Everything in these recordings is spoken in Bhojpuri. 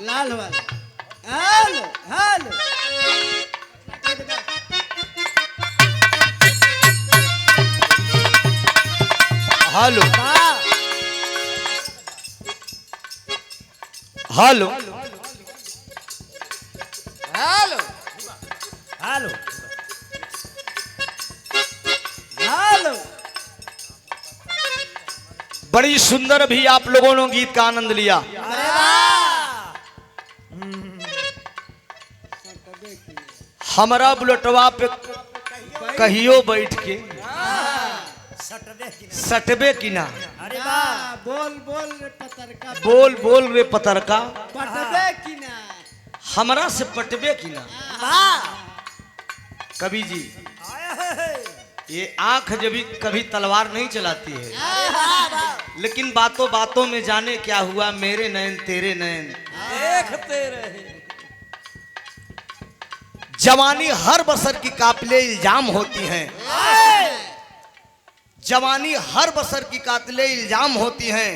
लाल वाला। Hello hello hello hello hello hello hello. बड़ी सुंदर भी आप लोगों ने गीत का आनंद लिया। अरे वाह। हमारा बुलेटवा पे कहियो बैठ के सटबे की ना। अरे वाह। बोल बोल रे पतरका। बोल बोल रे पतरका, पटबे की ना। हमरा से पटबे की ना। कवि जी, ये आंख जब कभी तलवार नहीं चलाती है, लेकिन बातों बातों में जाने क्या हुआ, मेरे नयन तेरे नयन देखते रहे। जवानी हर बसर की कातिले इल्जाम होती हैं। जवानी हर बसर की कातिले इल्जाम होती हैं।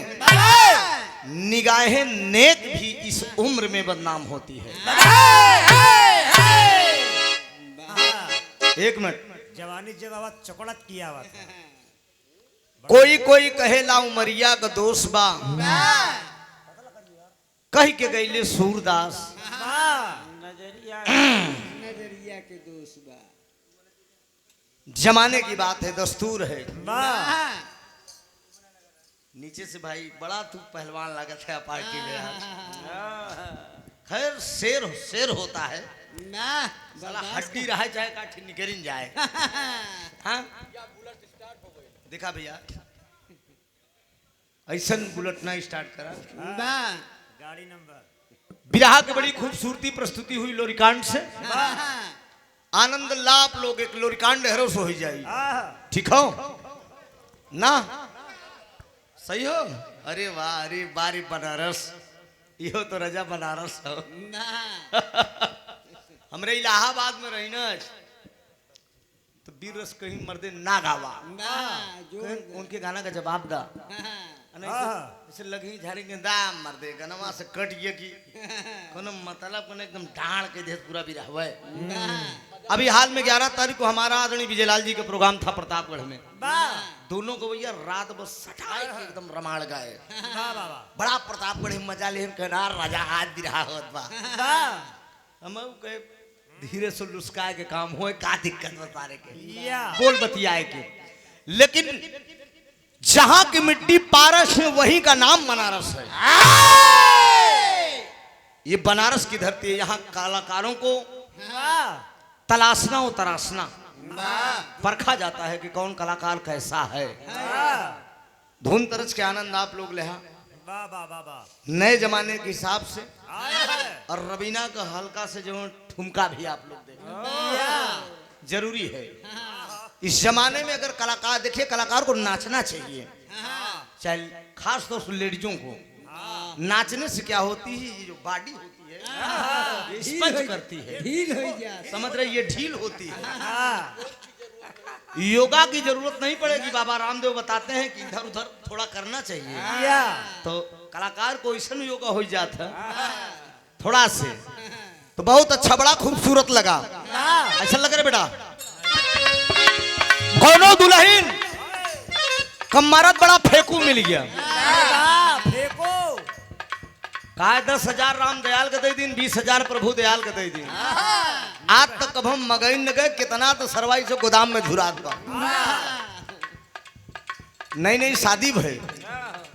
निगाहें नेक भी इस उम्र में बदनाम होती है। एक मिनट, जवानी जब आवाज चौकड़त किया आवाज कोई कोई कहे ला उमरिया का दोष बा, कह के गईले सूरदास। नजरिया के दोस्त बा। जमाने की बात है, दस्तूर है। हाँ। नीचे से भाई बड़ा तू पहलवान लागत है पार्टी में आज। खैर शेर शेर होता है ना साला, हड्डी रहा चाहे काठी निकल जाए। हाँ देखा भैया, ऐसा बुलेट ना स्टार्ट करा। बा। गाड़ी नंबर बिरहा की बड़ी खूबसूरती प्रस्तुति हुई लोरिकांड से। हाँ। आनंद लाभ लोग एक लोरिकांड हरो सो हो जाए। ठीक हो ना? सही हो? अरे वाह, अरे बारी बनारस, यो तो रजा बनारस हो। ना हमरे इलाहाबाद में रही ना तो वीर रस कहीं मर्दे ना गावा, ना जो उनके गाना का जवाब दा। ऐसे लगी झाड़ी के दाम मर्दे गनमा से कट गया कि कोनो मतलब को एकदम ढाड़ के दे पूरा भी रहवे। अभी हाल में 11 तारीख को हमारा आदरणीय विजयलाल जी का प्रोग्राम था प्रतापगढ़ में। दोनों को भैया रात बस सटाई के एकदम रमाड़ गए। बड़ा प्रतापगढ़ में मजा ले, कहना राजा आज भी रहा होत बा। हम कहे धीरे से लुस्काए के काम होए, का दिक्कत बता रहे के बोल बतियाए के। लेकिन जहां की मिट्टी पारस है वहीं का नाम बनारस है। ये बनारस की धरती है। यहाँ कलाकारों को तलाशना और तराशना परखा जाता है कि कौन कलाकार कैसा है। धुन तरज के आनंद आप लोग ले नए जमाने के हिसाब से, और रवीना का हल्का से जो ठुमका भी आप लोग देखें जरूरी है। इस जमाने में अगर कलाकार देखिए, कलाकार को नाचना चाहिए, चाहे खास तौर से लेडीजों को। नाचने से क्या होती है, ये जो बॉडी होती है ये स्पंज करती है, ढील हो जा। समझ रहे, ये ढील होती है। योगा की जरूरत नहीं पड़ेगी। बाबा रामदेव बताते हैं कि इधर उधर थोड़ा करना चाहिए, तो कलाकार को ऐसा योगा हो जाता थोड़ा से। तो बहुत अच्छा, बड़ा खूबसूरत लगा। ऐसा लग रहा बेटा कौनो दुल्हन कमरत बड़ा फेंकू मिल गया। कहा 10,000 राम दयाल के दे दिन, 20,000 प्रभु दयाल के दे दिन। आज तक कब हम मगइन न गए, कितना तो सरवाई से गोदाम में झुरात बा। नई नई शादी भई,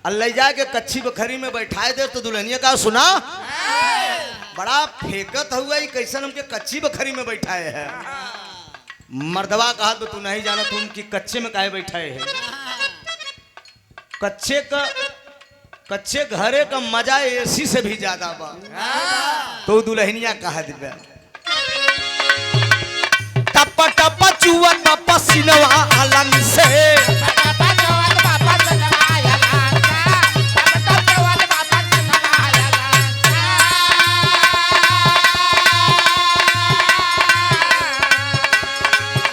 अल्लाह जाके कच्ची बखरी में बैठाए दे तो दुल्हनिया का सुना बड़ा फेंकत हुआ, कैसन हमके कच्ची बखरी में बैठाए है। मर्दवा कहा तो तू नहीं जाना, तुम कि कच्चे में काहे बैठाए है। कच्चे घरे का मजा एसी से भी ज्यादा बा। तो दुल्हनिया कहा दिबे टप टप चुवन पसीनवा अलंग से,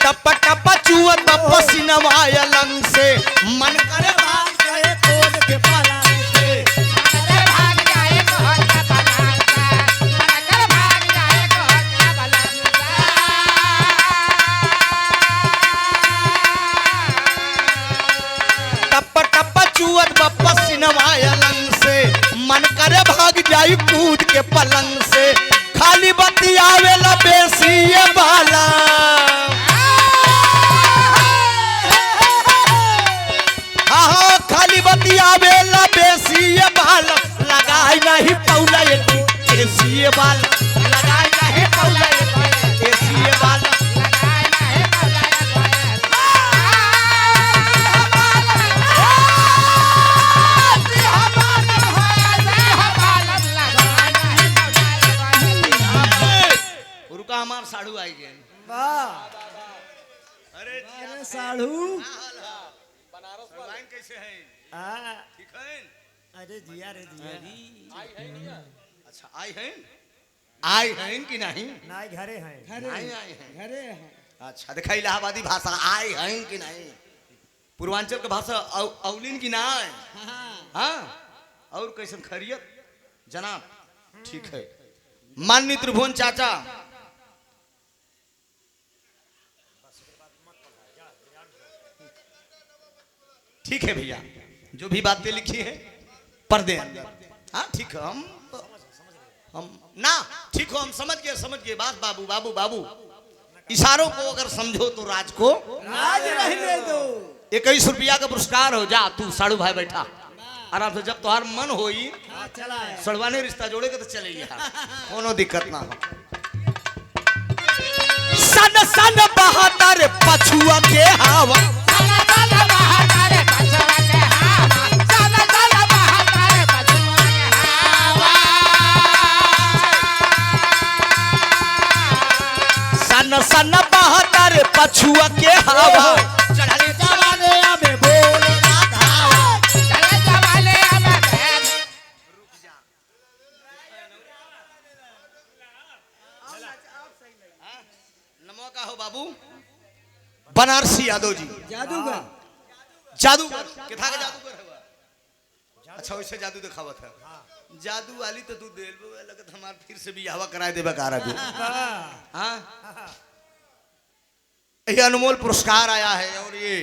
टप टप चुवन पसीनवा अलंग से, मन करे भाग जाए कोद के पाला से। जाई कूद के पलंग से खाली बतियावेला बेसी ये बाला हाँ खाली बतियावेला बेसी ये बाला लगाई नहीं पौला एसी ये बाला लगाई नहीं पौला एसी ये बाला हमार साड़ू आई गए अरे अरे साढ़ू बनारस वाइन कैसे है ठीक है अरे जिया रे जिया अच्छा आई हैं कि नहीं नाई घरे हैं घरे नहीं आए हैं घरे हैं अच्छा देखा इलाहाबादी भाषा आई हैं कि नहीं पूर्वांचल की भाषा अवलिन की ना है हाँ और कैसन खैरियत जनाब ठीक है माननीय त्रिभुवन चाचा ठीक है भैया जो भी बातें लिखी है पर्दे अंदर हाँ ठीक है हम ना ठीक हो हम समझ गए बात बाबू बाबू बाबू इशारों को अगर समझो तो राज को राज रहने दो 21 रुपया का पुरस्कार हो जा तू साड़ू भाई बैठा आराम से जब तुम्हार मन होई चला है सड़वाने रिश्ता जोड़ेगा तो चलेगी कोनो दिक्कत ना हो सन सन बहादुर पछुआ के हवा सन सन बहादुर पछुआ के हवा चढ़ले जवाने में बोल नमो का हो बाबू बनारसी यादव जी जादूगर जादूगर किथा का जादूगर है अच्छा वैसे जादू दिखावत है जादू वाली तो तू देल लगत हमार फिर से भी हवा कराए देबा कारा तू हां ये अनमोल पुरस्कार आया है और ये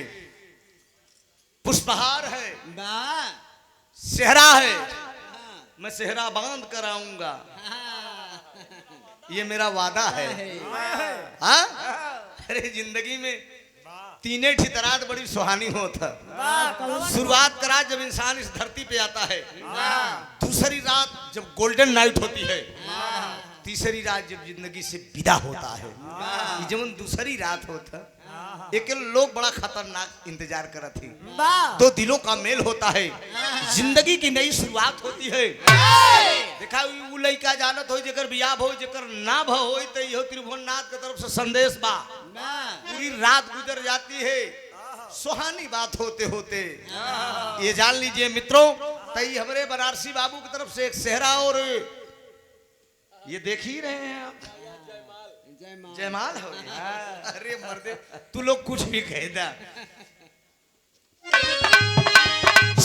पुष्पहार है वाह सेहरा है मैं सेहरा बांध कर आऊंगा ये मेरा वादा है हाँ अरे जिंदगी में तीने ठितरात बड़ी सुहानी होता शुरुआत करा जब इंसान इस धरती पे आता है दूसरी रात जब गोल्डन नाइट होती है तीसरी रात जब जिंदगी से विदा होता है ये जब दूसरी रात होता एक लोग बड़ा खतरनाक इंतजार करत थी दो दिलों का मेल होता है जिंदगी की नई शुरुआत होती है देखा वो लड़का जानत हो जेकर बियाह हो जेकर ना भ हो तो यो त्रिभुवन नाथ के तरफ से संदेश बा पूरी रात गुजर जाती है सुहानी बात होते होते ये जान लीजिए मित्रों तई हमारे बनारसी बाबू की तरफ से एक सेहरा और ये देख ही रहे हैं आप जयमाल हो अरे मर्दे तू लोग कुछ भी कह दा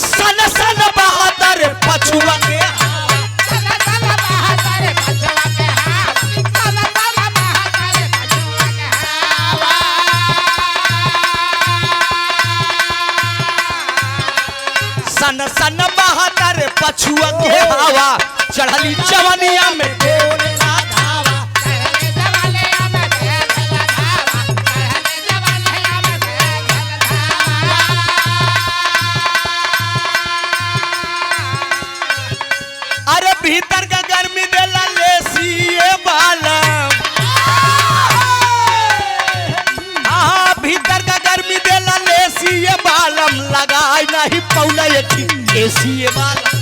सन सन बहादुर पछुआ के सन सन बहादुर पछुआ के हवा चढ़ली जवानिया में अरे भीतर का गर्मी देला लेसिए बालम हाँ भीतर का गर्मी देला लेसिए बालम लगाई नहीं पौला एसिए बालम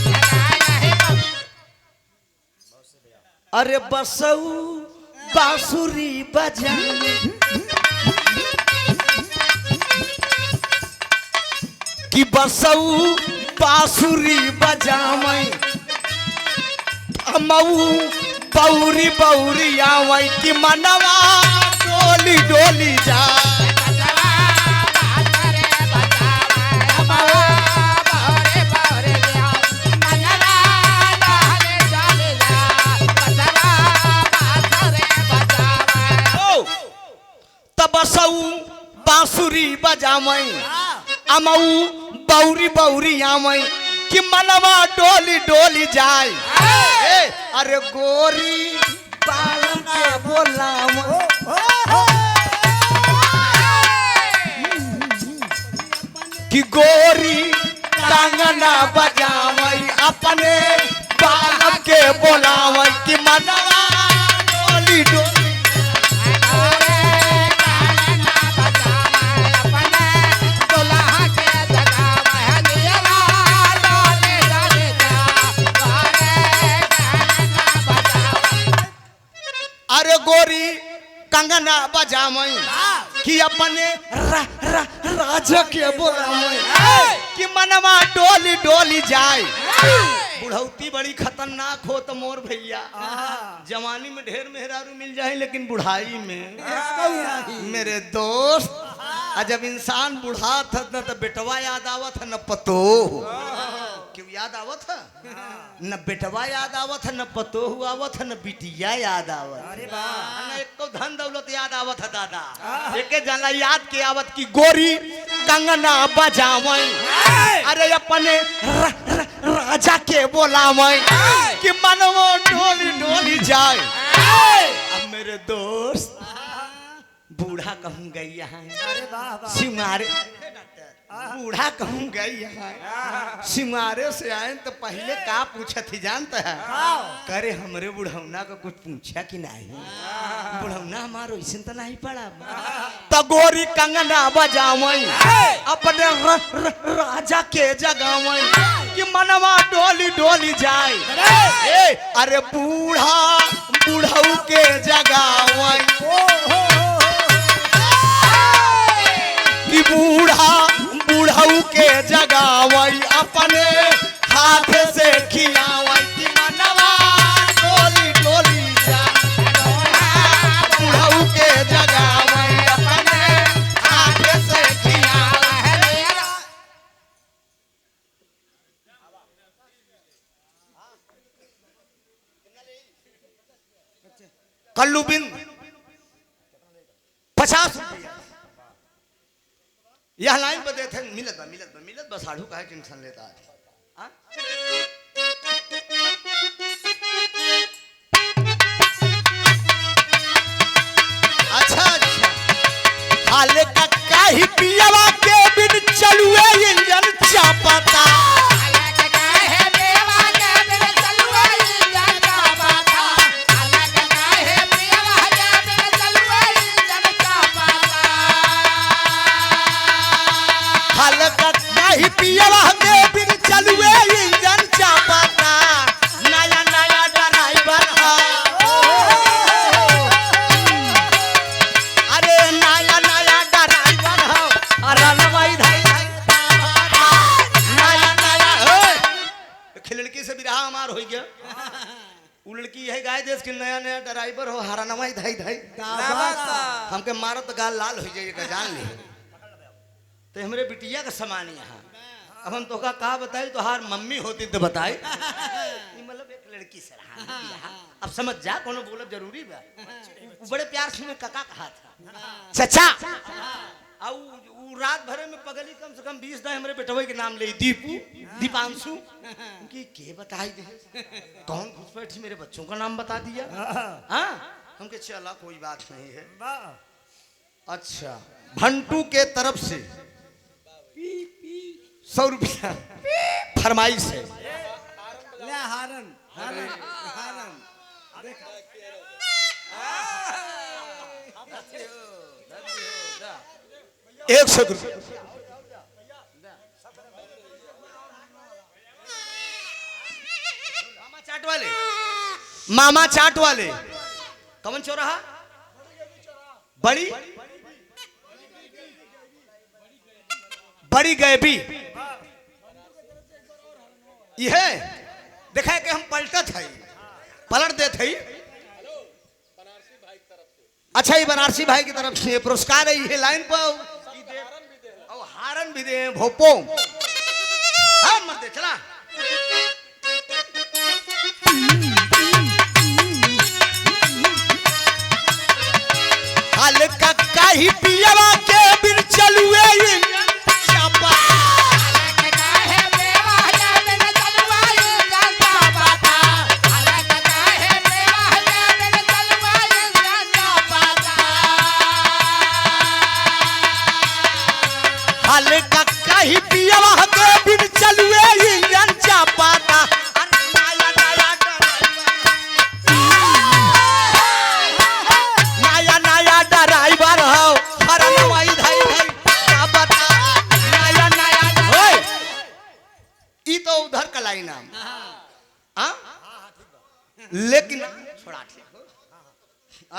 अरे बसऊ बांसुरी बजा कि बसऊ बांसुरी बजावई मऊ बौरी बौरी आवई कि मनवा डोली डोली जा तबसऊ बांसुरी बजावई अमऊ बौरी बौरी आवई कि मनवा डोली डोली जाए ए, अरे गोरी बालम के बोलाम कि गोरी कंगना बजावई अपने बालम के बोलावई कि मनवा डोली डोली अरे गोरी कंगना बजावई कि अपने राजा के बोलावई कि मनवा डोली डोली जाए बुढ़ौती बड़ी खतरनाक हो तो मोर भैया जवानी में ढेर मेहरारू मिल जाए लेकिन बुढ़ाई में मेरे दोस्त जब इंसान बुढ़ा था न तो बेटवा याद आवत है न पतो क्यों याद आवत है न बेटवा याद आवत है न पतो आवत है न बिटिया याद आवत अरे वाह न एक तो धन दौलत याद आवत है दादा एक जाला याद के आवत की गोरी कंगना बजावई अरे अपने राजा के बोलावई कि मनवो डोली डोली जाए अब मेरे दोस्त बूढ़ा कहूँ गई यहाँ अरे वाह वाह सिंगारे बूढ़ा कहूँ गई यहाँ सिंगारे से आए तो पहले का पूछा थी जानता है करे हमरे बुढ़ौना को कुछ पूछा कि नहीं बुढ़ौना हमारो ऐसे तो नहीं पड़ा तो गोरी कंगना बजावई अपने राजा के जगावई कि मनवा डोली डोली जाए ए, अरे बूढ़ा बूढ़ऊ के जगावई कि बूढ़ा बूढ़ऊ के जगावई अपने हाथ से खियावई कि मनवा डोली डोली जाए बूढ़ऊ के जगावई अपने हाथ से खियावई कल्लू बिन 50 रुपया यह लाइन पर देते मिलत बस साढ़ू का है टेंशन लेता है अच्छा हाले का ही पियावा के बिन चलुए इंजन चापता पियावा के बिन चलुए इंजन चापता नया नया ड्राइवर अरे नया नया ड्राइवर हो अरे नवाई धाई नया नया लड़की से बिरहा हमार हो गया वो लड़की है गाय देश के नया नया ड्राइवर हो हरा नवाई धाई धाई हमके मारत गाल लाल हो जाएगा जान ले तो हमारे बिटिया का समान यहाँ अब हम तो कहा बताई तो हार मम्मी होती तो बताई मतलब एक लड़की से रहा अब समझ जा कोनो बोलब जरूरी बा बड़े प्यार से मैं काका कहा था चचा और वो रात भरे में पगली कम से कम 20 दाई हमारे बेटवे के नाम ले दीपू दीपांशु कि के बताई दे कौन घुसपैठी मेरे बच्चों का नाम बता दिया हाँ हमके चला कोई बात नहीं है अच्छा भंटू के तरफ से 100 रुपया फरमाइश है ले हारन हारन हारन 100 रुपया मामा चाट वाले कौन चौराहा बड़ी बड़ी गैबी यह देखा कि हम पलटत है पलट देते ही अच्छा ये बनारसी भाई की तरफ से पुरस्कार है ये लाइन पर और हारन भी दे भोपो हाँ मत दे चला हाल का ही पियावा के बिन चलुए चापा लिया छोड़ा लिया।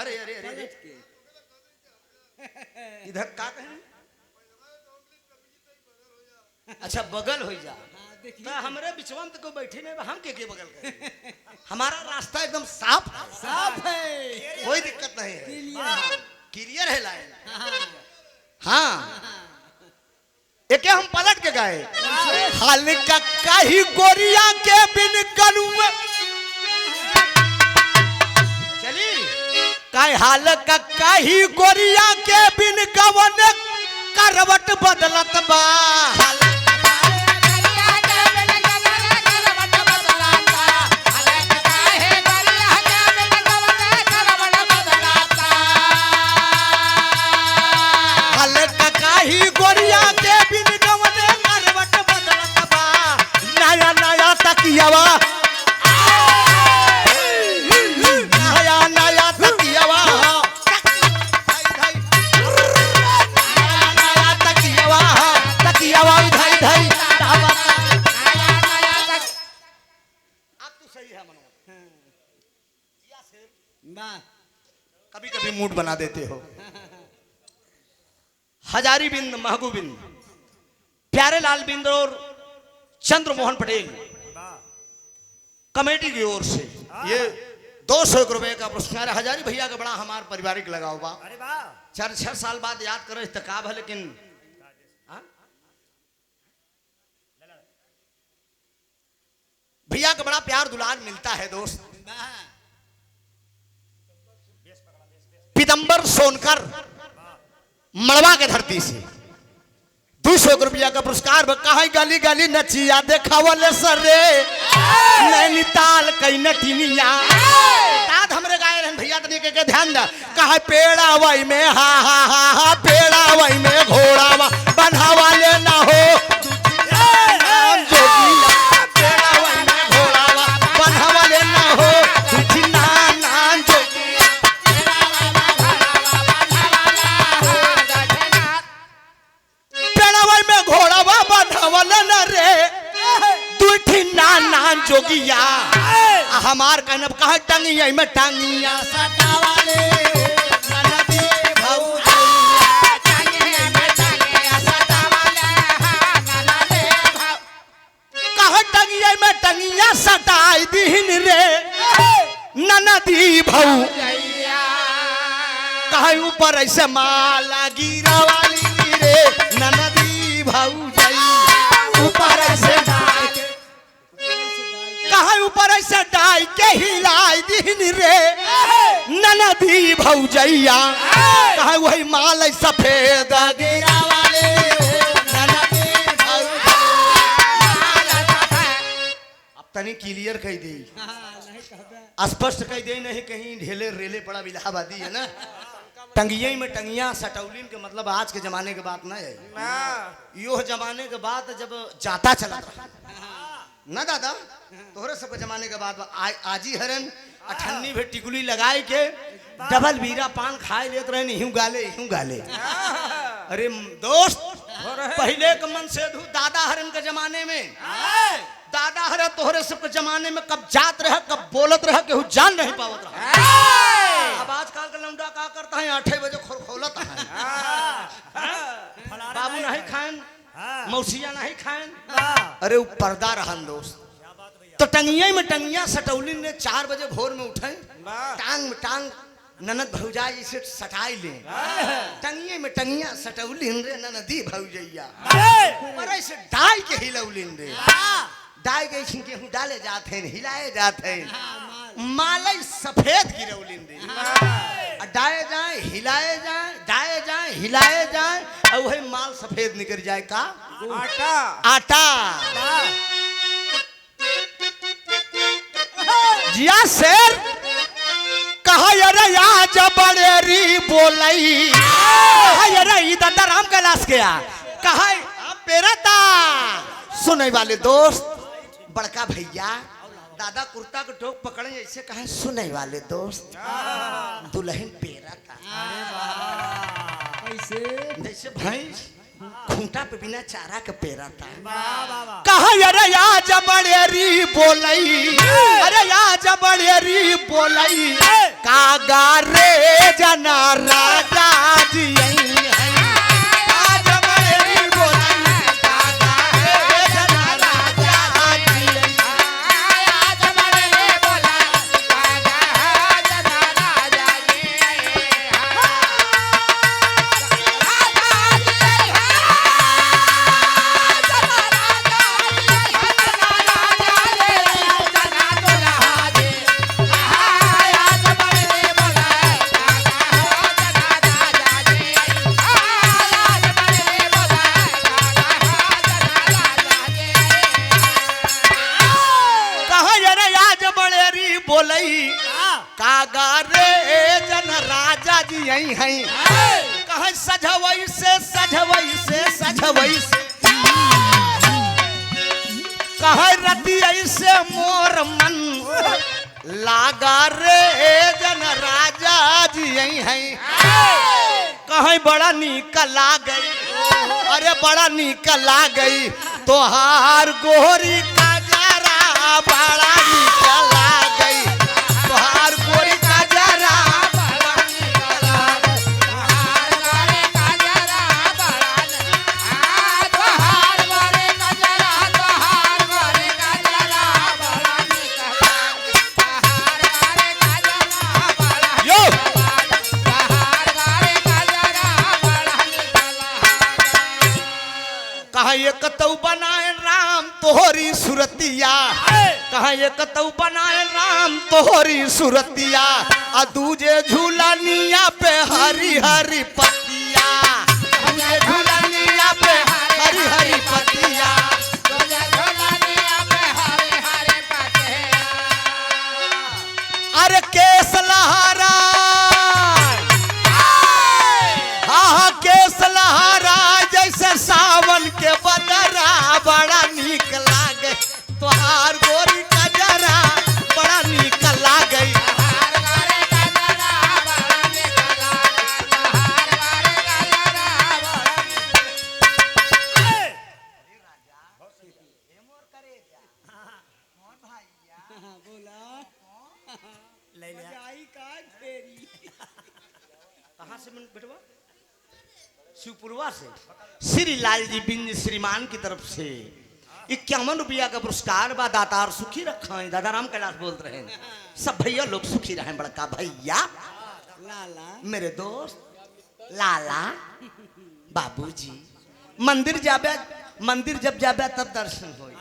अरे अरे अरे, अरे। पलट के इधर का कहें? अच्छा बगल हो जा। हाँ देखिए तो हमरे बिचवा में तो कोई बैठे नहीं, हम के बगल करें? हमारा रास्ता एकदम साफ है, साफ है कोई दिक्कत नहीं है, क्लियर क्लियर है लाइन। हाँ हाँ एक हम पलट के गए हाल का काही गोरिया के बिन करूँ चली काय हाल का काही गोरिया के बिन कवन करवट बदलत बा हाल का काही गोरिया के बिन कवन करवट बदलत बा नया नया तकियावा नया नया तकियावा नया तकियावा तकियावा धाई धाई अब तो सही है मनोज वाह कभी कभी मूड बना देते हो हजारी बिंद महबूब बिंद प्यारे लाल बिंद और चंद्र मोहन पटेल कमेटी की ओर से ये 200 रुपए का पुरस्कार है। हजारी भैया का बड़ा हमार पारिवारिक लगाव बा। अरे वाह 4-6 साल बाद याद करो इस्तकाब है लेकिन हाँ? भैया का बड़ा प्यार दुलार मिलता है दोस्त। वाह पीतंबर सोनकर मड़वा के धरती से 200 रुपया का पुरस्कार कहा गाली गाली नचिया देखावले सर रे नैनीताल कई नटिनिया तात हमरे गाय रहन भैया तनी के ध्यान दा कहा पेड़ा वई में हा हा हा हा पेड़ा वई में घोड़ावा बंधावा ले ना हो नाम जोगिया पेड़ा वई में घोड़ावा बंधावा ले ना हो नाम जोगिया पेड़ावा में घोड़ावा बंधावा ले ना रे दुठी नान जोगिया हमार कहनब कहा टंगिया में टांगिया सटावाले ननदी भौजैया टंगिया में टांगिया सटावाले ननदी भौ कहा टंगिया में टांगिया सटाई दीन रे ननदी भौजैया कहा ऊपर ऐसे माला गिरा वाली रे ननदी भौजैया ऊपर ऐसे कहा ऊपर ऐसे डाई के हिलाई दिन रे ननदी भौजैया कहा वही माल सफेद गिरा वाले ननदी भौजैया अब तनी क्लियर कह दी नहीं कहता स्पष्ट कह दे नहीं कहीं ढेले रेले पड़ा इलाहाबादी है ना टंगिया में टंगिया सटौलिन के मतलब आज के जमाने के बात ना है यो जमाने के बाद जब जाता चला रहा ना दादा तोहरे सबके जमाने के बाद आजी हरन अठन्नी भे टिकुली लगाए के डबल बीरा पान खाए लेत रहे यूं गाले अरे दोस्त पहले के मन से दादा हरन के जमाने में दादा हरे तोहरे सबके जमाने में कब जात रहे कब बोलत रहे केहू जान नहीं पावत रहा अब आजकल का लौंडा का करता है 8 बजे खोलत है बाबू नहीं खाएं मौसिया नहीं खाएं अरे वो पर्दा रहन दोस्त तो टंगिया में टंगिया सटौलिन ने 4 बजे भोर में उठे टांग में टांग ननद भौजा इसे सटाई ले टंगिया में टंगिया सटौलिन रे ननदी भौजैया पर ऐसे डाई के हिलौलिन रे डाई के गेहूं डाले जाते हैं हिलाए जाते हैं मालई सफेद गिरौलिन रे डाए जाए हिलाए जाए डाए जाए हिलाए जाए और वही माल सफेद निकल जाए का आटा आटा जिया शेर कहा अरे आज बड़ेरी बोलई अरे दादा राम कैलाश गया कहा पेरता सुने वाले दोस्त बड़का भैया दादा कुर्ता को टोक पकड़े ऐसे कहे सुने वाले दोस्त दुल्हन पेरता कैसे जैसे भैंस खूंटा पे बिना चारा के पेरा था। वाह वाह वाह कहा अरे आज बड़ेरी बोलई, अरे आज बड़ेरी बोलई, कागा रे जना राजा जी आज बड़ेरी बोलई, कागा रे जना राजा जी आज बड़े बोला कागा जना राजा जी बोलई कागा रे जन राजा जी यही हैं कहे सजवई से सजवई से सजवई से कहे रतियई से मोर मन लागा रे जन राजा जी यही हैं कहे बड़ा नीक लागई, अरे बड़ा नीक लागई तोहार गोरी का जरा बड़ा नीक लागई तोहार गोरी का जरा बड़ा नीक लागई यो कहा ये कतौ बनाए राम तोहरी सुरतिया, कहा ये कतौ बनाए राम तोहरी सुरतिया आ दूजे झूलनिया पे हरी हरी पतिया, दूजे झूलनिया पे हरी हरी पतिया अरे केस लहरा हाँ केस लहरा जैसे सावन के बदरा बड़ा नीक लागे तोहार गोरी का जरा बड़ा नीक लागे ले ले कहाँ से मन बेटवा शिवपुरवा से श्री लाल जी बिंज श्रीमान की तरफ से 51 रुपया का पुरस्कार बा दातार सुखी रखा है दादा राम कैलाश बोल रहे हैं सब भैया लोग सुखी रहे बड़का भैया लाला मेरे दोस्त लाला बाबूजी मंदिर जाबे मंदिर जब जाबे तब दर्शन होई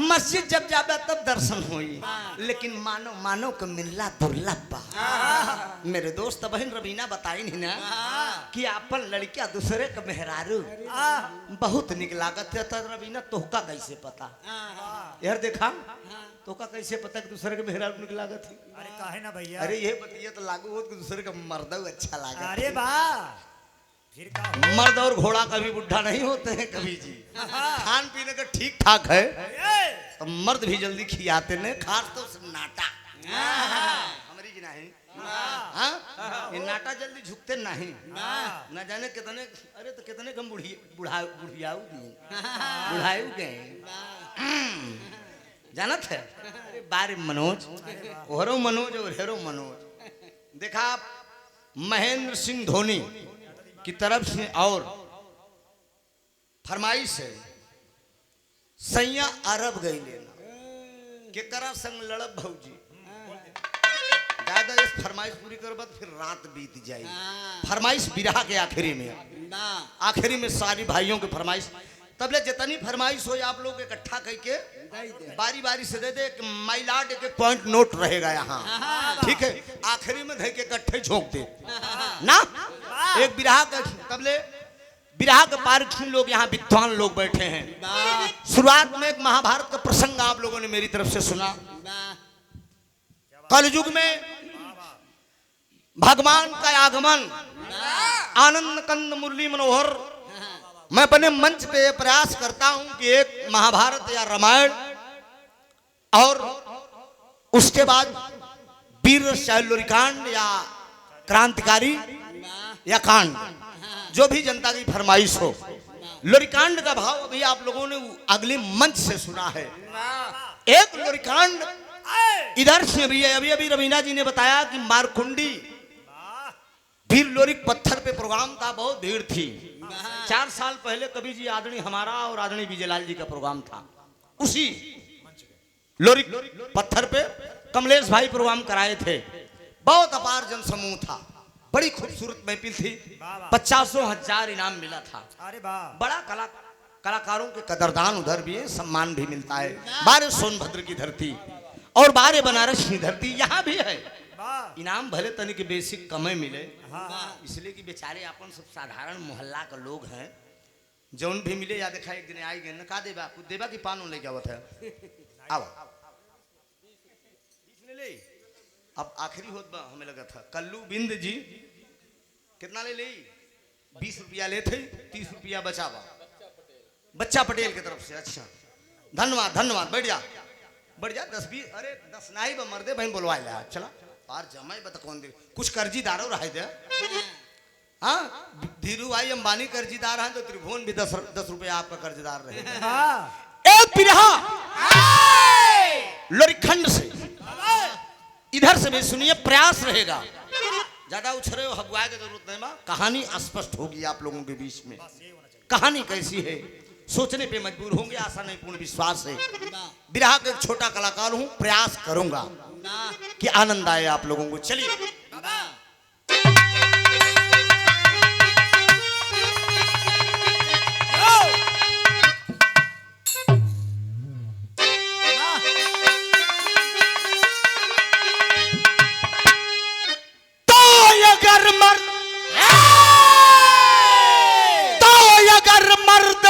मस्जिद जब जाबे तब दर्शन होई लेकिन मानो मानो को मिलना दुर्लभ बा मेरे दोस्त बहन रवीना बताई नहीं ना कि अपन लड़किया दूसरे के मेहरारू बहुत निक लागत है तो रवीना तोहका कैसे पता यार देखा तोहका कैसे पता कि दूसरे के मेहरारू निक लागत है अरे काहे ना भैया अरे ये बताइए तो लागू हो कि दूसरे का मर्द अच्छा लागत अरे वाह फिर का हो? मर्द और घोड़ा कभी बुढ़ा नहीं होते हैं कभी जी खान पीने का ठीक ठाक है तो मर्द भी जल्दी खियाते ने खास तो नाटा हमारी की नहीं हाँ ये नाटा जल्दी झुकते नहीं न जाने कितने अरे तो कितने कम बुढ़ियाऊ बुढ़ाऊ गए जानत है बारे मनोज ओहरो मनोज और हेरो मनोज देखा महेंद्र सिंह धोनी की तरफ से और फरमाइश है सैया अरब गई लेना केकरा संग लड़ब भौजी ज्यादा इस फरमाइश पूरी करब फिर रात बीत जाएगी फरमाइश बिरहा के आखिरी में आखिरी में सारी भाइयों की फरमाइश तबले जितनी फरमाइश हो आप लोग इकट्ठा करके बारी बारी से दे दे माइलाड एक पॉइंट नोट रहेगा यहाँ ठीक है आखिरी में धै के इकट्ठे झोंक दे ना एक बिरहा का तबले बिरहा के पारखी लोग यहाँ विद्वान लोग बैठे हैं शुरुआत में एक महाभारत का प्रसंग आप लोगों ने मेरी तरफ से सुना कलयुग में भगवान का आगमन आनंद कंद मुरली मनोहर मैं अपने मंच पे प्रयास करता हूं कि एक महाभारत या रामायण और उसके बाद वीर शैलोरिकांड या क्रांतिकारी या कांड जो भी जनता की फरमाइश हो लोरिकांड का भाव अभी आप लोगों ने अगले मंच से सुना है। एक लोरिकांड इधर से भी है। अभी अभी रवीना जी ने बताया कि मारकुंडी फिर लोरिक पत्थर पे प्रोग्राम था, बहुत भीड़ थी। 4 साल पहले कवि जी आदरणीय हमारा और आदरणीय विजयलाल जी का प्रोग्राम था, उसी लोरिक पत्थर पे कमलेश भाई प्रोग्राम कराए थे। बहुत अपार जनसमूह था, बड़ी खूबसूरत महफिल थी, 50,000 इनाम मिला था। अरे वाह, बड़ा कलाकारों के कदरदान उधर भी है, सम्मान भी मिलता है। बारे सोनभद्र की धरती और बारे बनारस की धरती यहाँ भी है। वाह, इनाम भले तनिक बेसिक कमे मिले, हाँ, इसलिए कि बेचारे अपन सब साधारण मोहल्ला का लोग हैं। जौन भी मिले या देखा एक दिन आई गए न का देबा, कुछ देबा की पान लेके आवत है। आओ ले, अब आखिरी होत बा, हमें लगा था कल्लू बिंद जी कितना ले 20 रुपया ले थे, 30 रुपया बचावा बच्चा पटेल की तरफ से। अच्छा धन्यवाद धन्यवाद, बढ़ जा 10-20, अरे 10 नहीं बा मर्दे भाई बोलवा ले चला पार जमाई बता कौन दे, कुछ कर्जीदारों रहे थे। हाँ धीरू भाई अंबानी कर्जीदार हैं तो त्रिभुवन भी 10 रुपया आपका कर्जदार रहे। हाँ, एक पिरहा लोरिखंड से इधर से भी सुनिए, प्रयास रहेगा, ज्यादा उछरे हो हबुआए की जरूरत नहीं बा। कहानी स्पष्ट होगी आप लोगों के बीच में। कहानी कैसी है सोचने पे मजबूर होंगे, आशा नहीं पूर्ण विश्वास है। बिरहा का एक छोटा कलाकार हूं, प्रयास करूंगा कि आनंद आए आप लोगों को। चलिए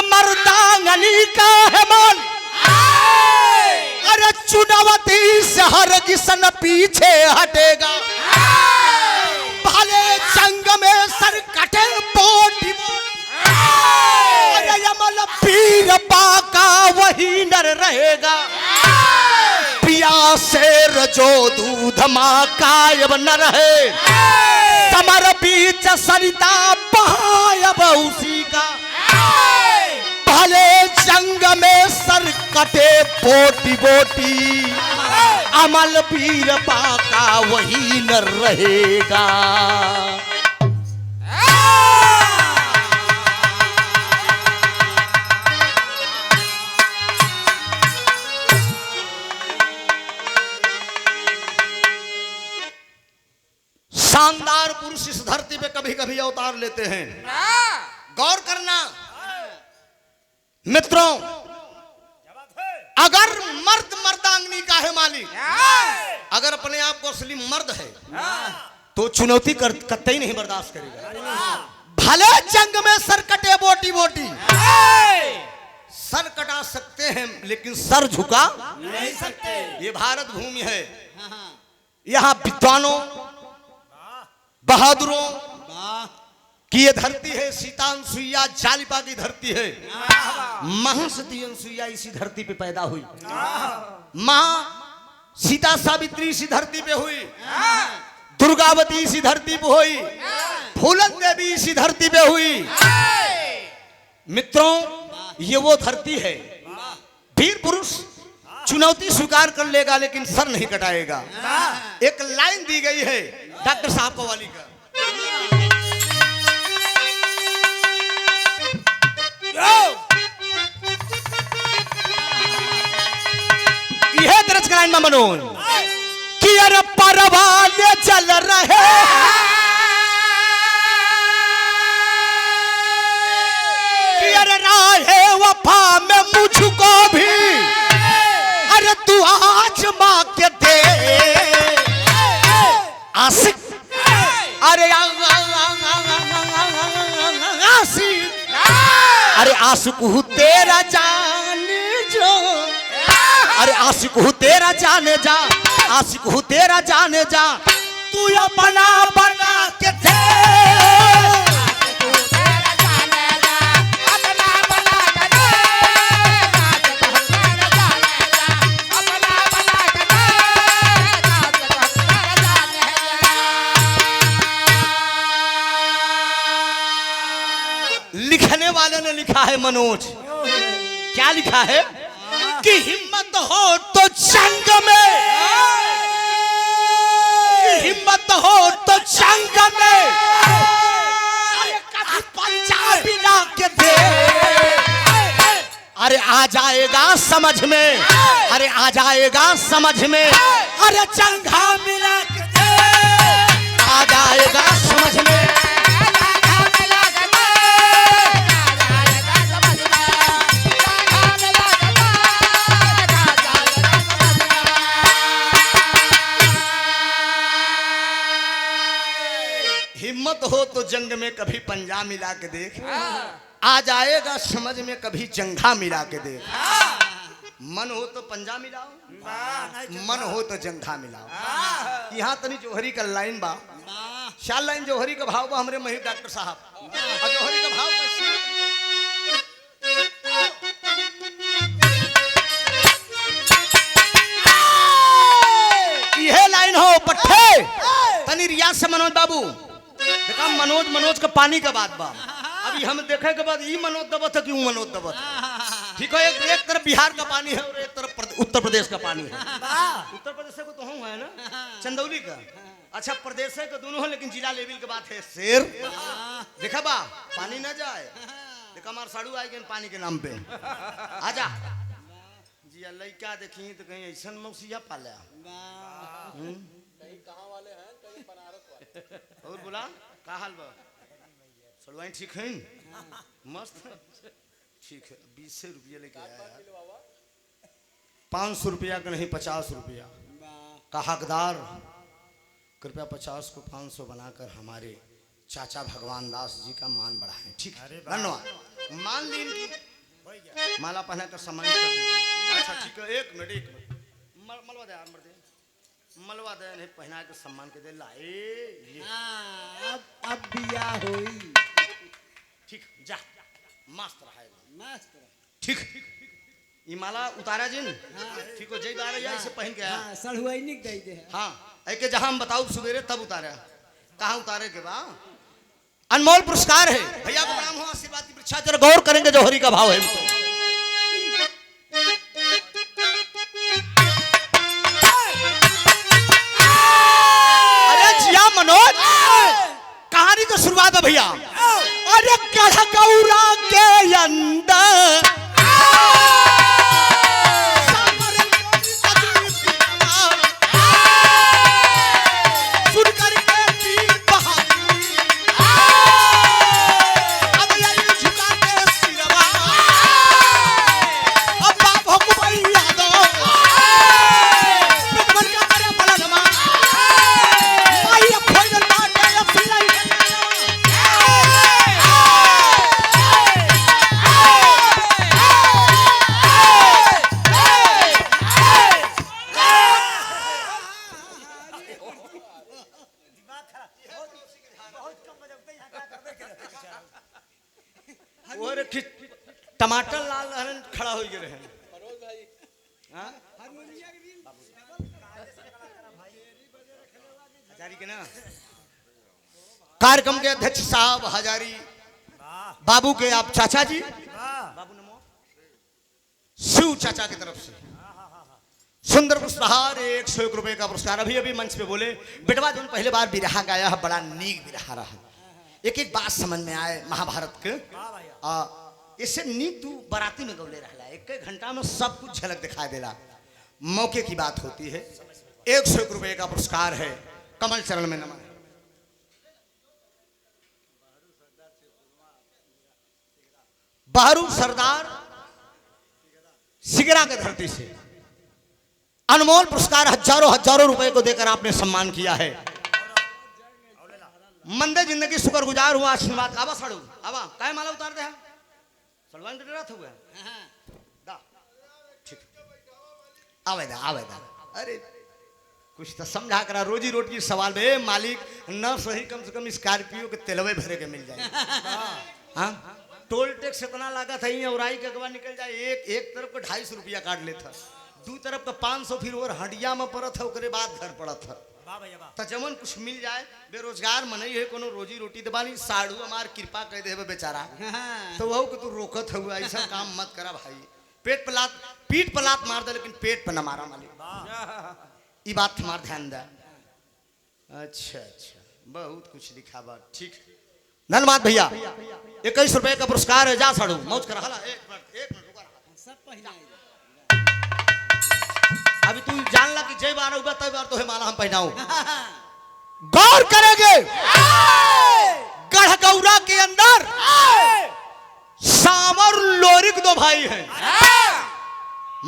मर्दांगनी का है मन, अरे चुनावती से हर किसन पीछे हटेगा। भले जंग में सर कटे पोटी, अरे यमल पीर बाका वही नर रहेगा। पिया शेर जो दूध माँ कायब न रहे, समर बीच सरिता बहायब उसी का। भले जंग में सर कटे बोटी बोटी, अमल पीर बाका वही न रहेगा। शानदार पुरुष इस धरती पे कभी कभी अवतार लेते हैं। गौर करना मित्रों, अगर मर्द मर्दांगनी का है मालिक, अगर अपने आप को असली मर्द है तो चुनौती कतई नहीं बर्दाश्त करेगा। भले जंग में सर कटे बोटी बोटी, सर कटा सकते हैं लेकिन सर झुका नहीं सकते। ये भारत भूमि है, यहाँ विद्वानों बहादुरों कि ये धरती है। सीता अनुसुईया जालिपा की धरती है। महासती अनुसुईया इसी धरती पे पैदा हुई। माँ सीता सावित्री इसी धरती पे हुई। दुर्गावती इसी धरती पे हुई। फूलन देवी इसी धरती पे हुई। मित्रों, ये वो धरती है। वीर पुरुष चुनौती स्वीकार कर लेगा लेकिन सर नहीं कटाएगा। एक लाइन दी गई है डॉक्टर साहब कव्वाली का, यह दर्ज कराइन में मनोज कि अरे परवाने चल रहे कि अरे राहे वफा में मुझको भी अरे तू आज माँ के दे आशिक, अरे आशिक, अरे आशिक हूँ तेरा जाने जो, अरे आशिक हूँ तेरा जाने जा, आशिक हूँ तेरा जाने जा, तू या बना बना के दे। लिखने वाले ने लिखा है मनोज, क्या लिखा है कि हिम्मत हो तो जंग में, हिम्मत हो तो जंग में, अरे कभी पंजाबी ला के दे, अरे आ जाएगा समझ में, अरे आ जाएगा समझ में, अरे चंगा मिला के दे, आ जाएगा समझ में। हिम्मत हो तो जंग में कभी पंजा मिला के देख, आ जाएगा समझ में कभी जंघा मिला के देख। मन हो तो पंजा मिलाओ, मन हो तो जंघा मिलाओ। यहाँ तनी जोहरी का लाइन बा, शाल लाइन जोहरी का भाव बा हमरे महिर डॉक्टर साहब, और जोहरी का भाव कैसे? यह लाइन हो पट्टे तनी रियाज से मनोज बाबू देखा, मनोज मनोज का पानी का बात बा। अभी हम देखे के बाद ये मनोज दबत है कि वो मनोज दबत है, ठीक है। एक तरफ बिहार का पानी है और एक तरफ उत्तर प्रदेश का पानी है। उत्तर प्रदेश को तो हम है ना चंदौली का, अच्छा प्रदेश है तो दोनों है, लेकिन जिला लेवल की बात है। शेर देखा बा पानी ना जाए, देखा हमारे साड़ू आए गए पानी के नाम पे। आजा जी लड़का देखी तो कहीं ऐसा मौसिया पाले और बोला का हाल बा सड़वाई ठीक है मस्त ठीक है। 20 रुपया लेके आया, 500 रुपया का नहीं 50 रुपया का हकदार, कृपया 50 को 500 बनाकर हमारे चाचा भगवान दास जी का मान बढ़ाएं। ठीक है धन्यवाद। मान ली इनकी माला पहना कर सम्मान कर दीजिए। अच्छा ठीक है एक मिनट मलवा दे यार, मर्दे मलवा दे नहीं पहना के सम्मान के दे लाए। अब बिया होई ठीक जा मस्त रहेगा मस्त ठीक। ये माला उतारा जिन ठीक हो जाएगा इसे पहन के आया सड़ुआई निक दे दे। हाँ ऐके जहां हम बताओ सवेरे तब उतारा, कहाँ उतारे के बा अनमोल पुरस्कार है भैया को प्रणाम हो, आशीर्वाद की परीक्षा जरा गौर करेंगे जौहरी का भाव है। अरे जिया मनोज कहानी तो शुरुआत है भैया। अरे कढ़कौरा के अंदर टमाटर लाल हरन खड़ा हो गए हैं। हजारी के ना कार्यक्रम के अध्यक्ष साहब हजारी बाबू के आप चाचा जी बाबू नमो शिव चाचा की तरफ से सुंदर पुरस्कार 101 रुपए का पुरस्कार। अभी अभी मंच पे बोले बेटवा जो पहले बार बिरहा गाया है बड़ा नीक बिरहा रहा, एक एक बात समझ में आए महाभारत के। इससे नीक तू बाराती में गौले रहला, एक घंटा में सब कुछ झलक दिखाई देला। मौके की बात होती है। 101 रुपए का पुरस्कार है, कमल चरण में नमन। बहरू सरदार सिगरा के धरती से अनमोल पुरस्कार हजारों रुपए को देकर आपने सम्मान किया है। मंदे जिंदगी शुक्रगुजार हुआ आशीर्वाद। आवा साड़ू आवा काय माला उतार दे सलमान डरा था हुआ दा ठीक आवे दा अरे कुछ तो समझा करा, रोजी रोटी की सवाल में मालिक न सही कम से कम स्कॉर्पियो के तेलवे भरे के मिल जाए। हाँ टोल टैक्स इतना लागत है औराई के अगवा निकल जाए, एक तरफ का 250 रुपया काट लेता, दू तरफ का 500 फिर और हडिया में पड़त है, उसके बाद घर पड़त है। वाह भैया वाह। तो जमन कुछ मिल जाए बेरोजगार मनई है कोनो रोजी रोटी दबानी साड़ू हमार कृपा कह दे बेचारा तो वह कि तू रोकत हुआ ऐसा काम मत करा भाई। पीठ पलात मार दे लेकिन पेट पर न मारा मालिक। ये बात हमार ध्यान दे। अच्छा अच्छा बहुत कुछ लिखा बा ठीक। धन्यवाद भैया। 21 रुपए का पुरस्कार है। जा साड़ू मौज कर हला। एक मिनट रुका रहा। सब पहनाए अभी तू जान ला कि जय बार होगा तब बार तो है माला हम पहनाऊं। गौर करेंगे गढ़गौरा के अंदर शाम और लोरिक दो भाई हैं।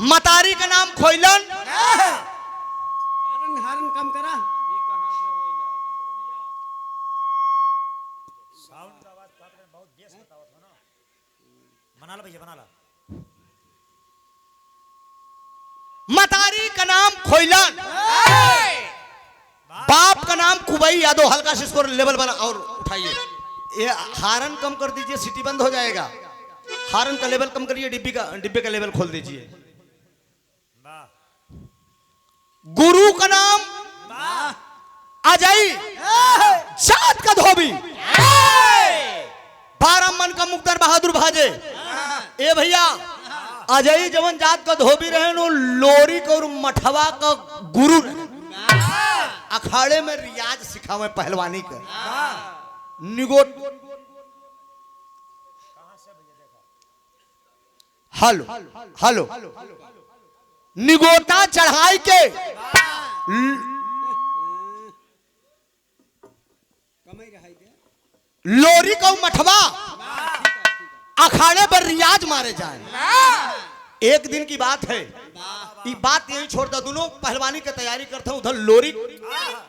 मतारी का नाम खोइलन। हारन हारन कम करा। साउंड का आवाज काट रहे हैं, बहुत बेस बताओ था ना। बना ला भैया बना ला। मतारी का नाम खोइलन। बाप का नाम कुबई यादव। हल्का से इसको लेवल बना और उठाइए। ये हारन कम कर दीजिए सिटी बंद हो जाएगा। हारन का लेवल कम करिए। डिब्बे का लेवल खोल दीजिए। वाह गुरु का नाम अजय जात का धोबी। 12 मन का मुक्तर बहादुर भाजे। ए भैया अजय जवन जात का धोबी रहे नो लोरी और मठवा का गुरु रहे। अखाड़े में रियाज सिखावे पहलवानी का निगोट। हेलो हेलो निगोटा चढ़ाई के कमाई रहाई दे। लोरी को मठवा अखाड़े पर रियाज मारे जाए। एक दिन की बात है। ये बात यही छोड़ दो। दोनों पहलवानी की तैयारी करते हैं। उधर लोरी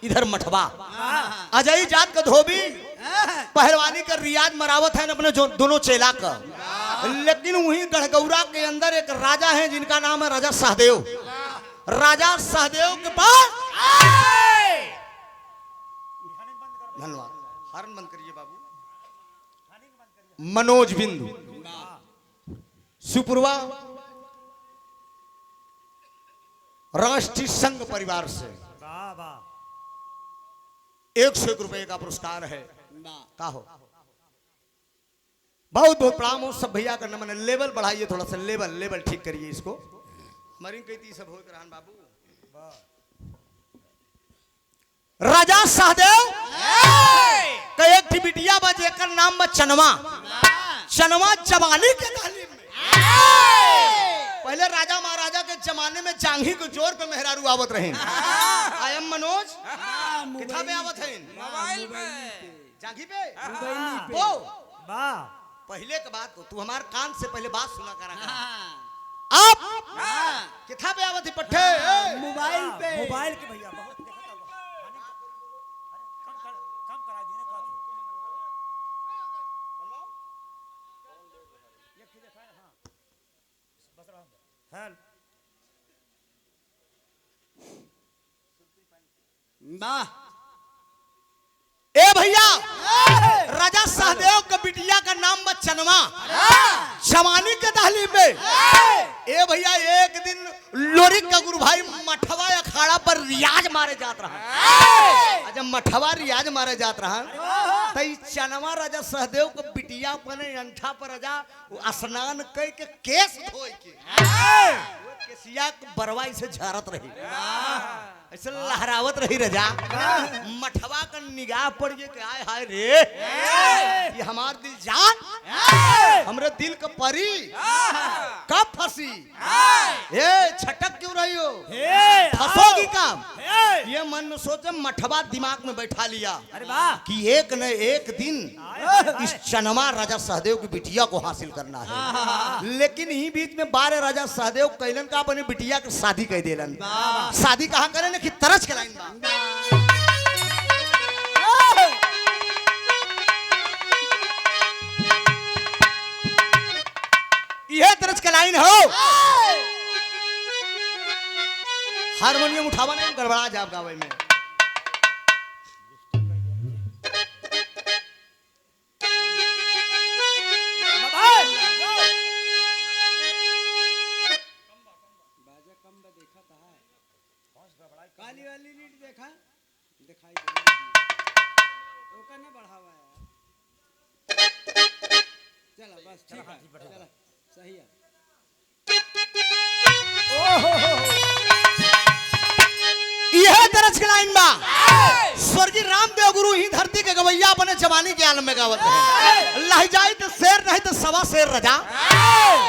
इधर मठवा। अजय जात का धोबी पहलवानी का रियाज मरावत है अपने दोनों चेला का। लेकिन वहीं गढ़गौरा के अंदर एक राजा है जिनका नाम है राजा सहदेव। राजा सहदेव के पास धन्यवाद। हॉर्न बंद करिए बाबू। मनोज बिंदु सुपुरवा राष्ट्रीय संघ परिवार से वाह वाह 101 रुपए का पुरस्कार है। का हो बहुत बहुत प्रणाम हो सब भैया का नमन। लेवल बढ़ाइए थोड़ा सा। लेवल ठीक करिए इसको। हमारी कहती सब हो रहन बाबू। राजा सहदेव का एक बिटिया बजे का नाम बा चनवा। चनवा जवानी के तालीम में पहले राजा महाराजा के जमाने में जांघी के जोर पे मेहरारू आवत रहे। आई एम मनोज किथा में आवत है मोबाइल पे जांघी पे मोबाइल ओ वाह पहले के बात को तू हमार कान से पहले बात सुना करा। आप किथा पे आवत है पट्टे मोबाइल पे मोबाइल के भैया बहुत देखा था। अरे कम करा दिए ना बात। ये ठीक है हां बस रहा हेल वाह ए भैया राजा सहदेव का बिटिया का नाम बा चनवा। जवानी के तालीम में ए भैया एक दिन लोरिक का गुरु भाई मठवा अखाड़ा पर रियाज मारे जात रहा। जब मठवा रियाज मारे जात रहा तो चनवा राजा सहदेव को बिटिया पने अंठा पर राजा स्नान कई के केस धोए के केसिया बरवाई से झारत रही। ऐसे लहरावत रही रजा। मठवा का निगाह पड़ गई कि आय हाय रे ये हमार दिल जान हमरे दिल का परी कब फंसी। ए छटक क्यों रही हो फंसोगी काम। ये मन में सोचे मठवा दिमाग में बैठा लिया अरे वाह कि एक न एक दिन इस चनमा राजा सहदेव की बिटिया को हासिल करना है। लेकिन ही बीच में 12 राजा सहदेव कैलन का अपनी बिटिया की शादी कह देलन। शादी कहाँ करे कि तरस के लाइन बा। यह तरस के लाइन हो। हारमोनियम उठावा नहीं गड़बड़ा जाब गावे में। बाजा कम बा देखा था काली वाली लीड देखा चला बस ठीक है चला सही है यह दरज के लाइन बा स्वर्गीय रामदेव गुरु ही धरती के गवैया अपने जवानी के आलम में गावत है लह जाए तो शेर नहीं तो सवा शेर रजा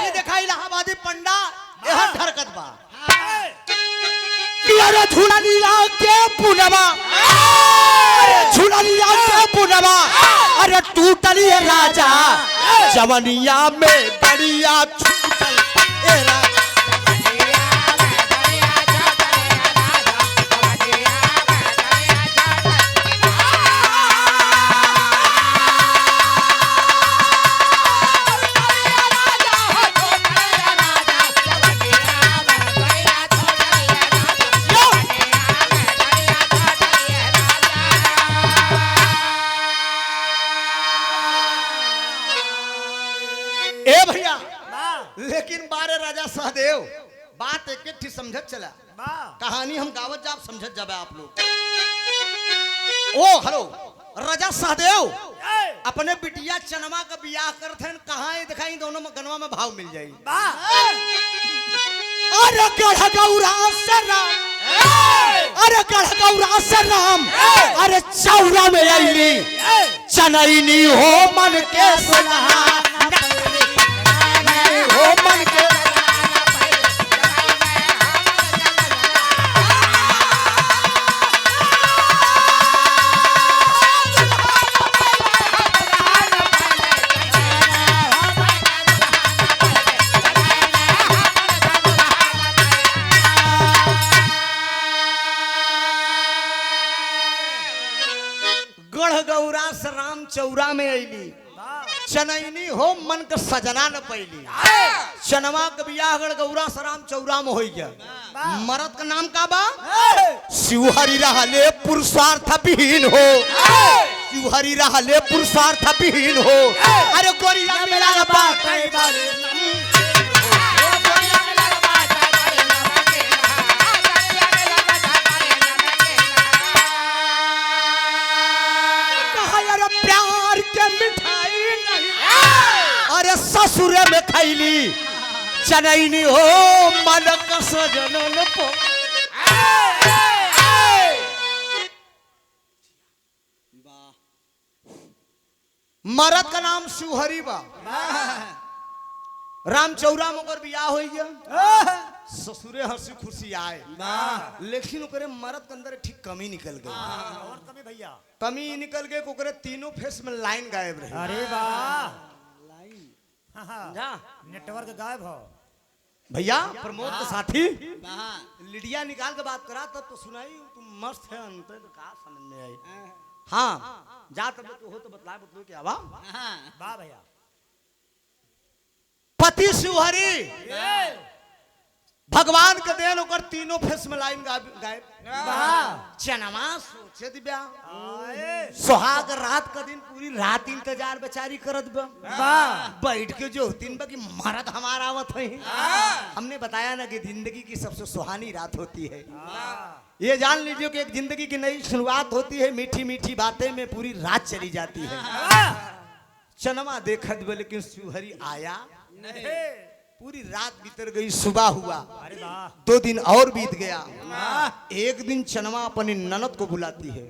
ये देखा इलाहाबादी पंडा यह धरकत बा अरे झूला लिया के पुनवा झूला लिया के पुनवा अरे टूटली है राजा जवनिया में दरिया छूटल ए राजा लेकिन बारे राजा सहदेव बात एक ठीक समझत चला कहानी हम गावत जाब समझत जाबे आप लोग ओ हेलो राजा सहदेव अपने बिटिया चनमा का बियाह करते हैं कहाँ ही दिखाई दोनों में गनवा में भाव मिल जाएगी अरे गढ़ गौरा से राम अरे गढ़ गौरा से राम अरे चौरा में आईली चनैनी हो मन के सलाह हो मन के गढ़ गौरा से राम चौरा में अली चनैनी हो मन के सजना न पैली चनवा के बियाह गढ़ गौरा से राम चौरा में हो गया मरद का नाम का बा शिवहरि रहले पुरुषार्थ विहीन हो शिवहरि रहले पुरुषार्थ विहीन हो अरे गोरिया मेरा बात अरे ससुर में खैली चनैनी हो मन का सजनन पो मरद का नाम शिवहरि बा राम चौरा मगर बियाह हो गया ससुरे हंसी खुशी आए लेकिन ओकरे मरद के अंदर ठीक कमी निकल गई और कमी भैया कमी निकल गई ओकरे तीनों फेस में लाइन गायब रही अरे वाह नेटवर्क गायब हो भैया प्रमोद के साथी लिडिया निकाल के बात करा तब तो सुनाई तुम मस्त है अंत तो का समझ में आई हाँ जा तब तो हो तो बतलो क्या वाह भैया पति शिवहरि भगवान के देन ओकर तीनों फेस में लाइन गायब चनमा सोचे दिव्या सुहाग रात का दिन पूरी रात इंतजार बेचारी करत बा बैठ के जो तीन बा की मरद हमारा आवत है हमने बताया ना कि जिंदगी की सबसे सुहानी रात होती है ये जान लीजिए कि एक जिंदगी की नई शुरुआत होती है मीठी मीठी बातें में पूरी रात चली जाती है चनमा देखत बा लेकिन शिवहरि आया पूरी रात बीतर गई सुबह हुआ 2 दिन और बीत गया एक दिन चनमा अपनी ननद को बुलाती है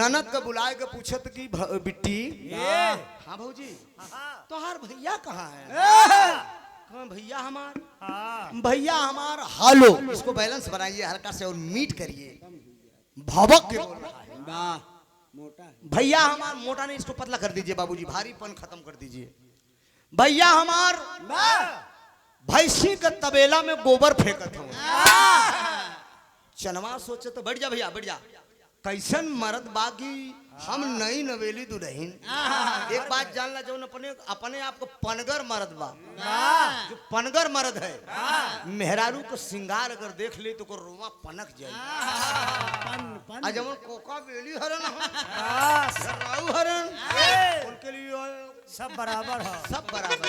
ननद को बुलाए के पूछत की बिट्टी हाँ भौजी तोहार भैया कहाँ है भैया हमार हालो इसको बैलेंस बनाइए हल्का से और मीट करिए भवक के बोल रहा है मोटा भैया हमार मोटा नहीं इसको पतला कर दीजिए बाबूजी भारीपन खत्म कर दीजिए भैया हमार भैंसी के तबेला में गोबर फेंकत हो चनवा सोचे तो बढ़ जा भैया बढ़ जा कैसन मर्द बाकी हम नई नवेली दुल्हन एक बात जान ला जो अपने आप को पनगर मर्द बा जो पनगर मर्द है मेहरारू को श्रृंगार अगर देख ले तो को रोवा पनक जाए आज हम कोका बेली हरन राऊ हरन उनके लिए सब बराबर है सब बराबर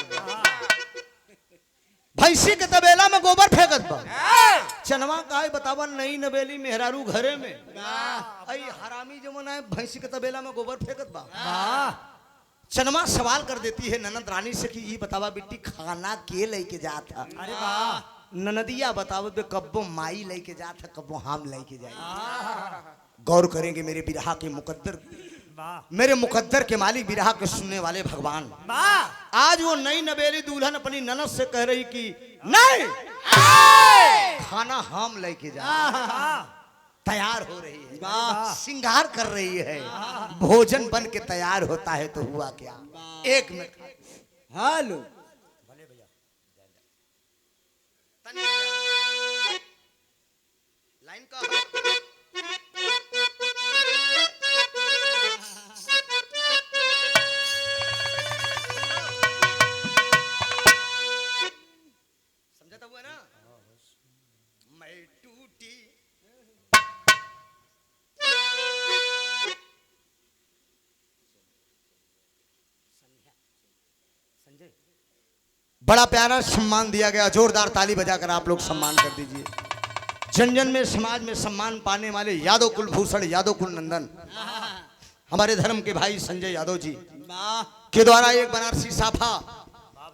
भैंसी के तबेला में गोबर फेंकत बा चनवा का बतावा नई नवेली मेहरारू घरे में आई हरामी जमन है भैंसी के तबेला में गोबर फेंकत बा चनमा सवाल कर देती है ननद रानी से कि ये बतावा बेटी खाना के लेके जात था। अरे वाह ननदिया बताओ बे कब्बो माई लेके जात है कब्बो हम लेके जाए। गौर करेंगे मेरे बिरहा के मुकद्दर, वाह मेरे मुकद्दर के मालिक, बिरहा के सुनने वाले भगवान। वाह आज वो नई नवेली दुल्हन अपनी ननद से कह रही कि नहीं खाना हम लेके जा। तैयार हो रही है, श्रृंगार कर रही है, भोजन बन के तैयार होता है तो हुआ क्या। एक मिनट हेलो भले भैया लाइन का समझा हुआ ना। मैं टूटी बड़ा प्यारा सम्मान दिया गया, जोरदार ताली बजाकर आप लोग सम्मान कर दीजिए। जन जन में समाज में सम्मान पाने वाले यादव कुल भूषण, यादव कुल नंदन, हमारे धर्म के भाई संजय यादव जी के द्वारा एक बनारसी साफा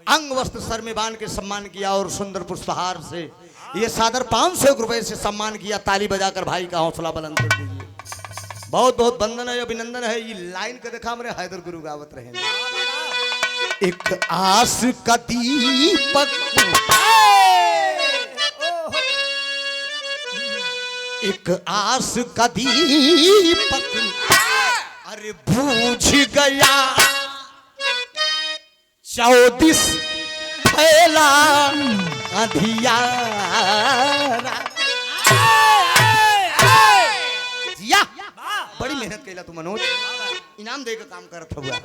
अंग वस्त्र सर में बांध के सम्मान किया और सुंदर पुष्पहार से ये सादर 500 रुपए से सम्मान किया। ताली बजाकर भाई का हौसला बुलंद कर दीजिए। बहुत बहुत वंदन है, अभिनंदन है। ये लाइन के देखा मेरे हैदर गुरु गावत रहे। एक आस का दीपक, एक आस का दीपक अरे बूझ गया, 34 फैला अंधियारा। जिया बड़ी मेहनत कैला तू मनोज, इनाम दे का काम करत हुआ।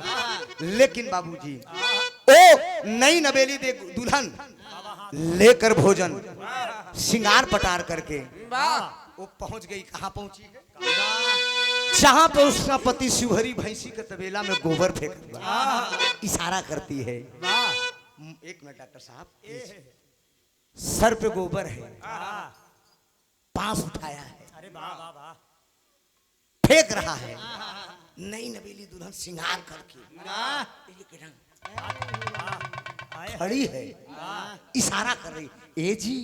लेकिन बाबूजी ओ नई नवेली दे दुल्हन लेकर भोजन श्रृंगार पटार करके वो पहुंच गई। कहां पहुंची? जहां पे उसका पति शिवहरी भैंसी के तबेला में गोबर फेंक इशारा करती है। एक मिनट डॉक्टर साहब, सर पे गोबर है, पांस उठाया है, अरे वाह वाह वाह फेंक रहा है। नई नवेली दुल्हन श्रृंगार करके खड़ी है, इशारा कर रही, ए जी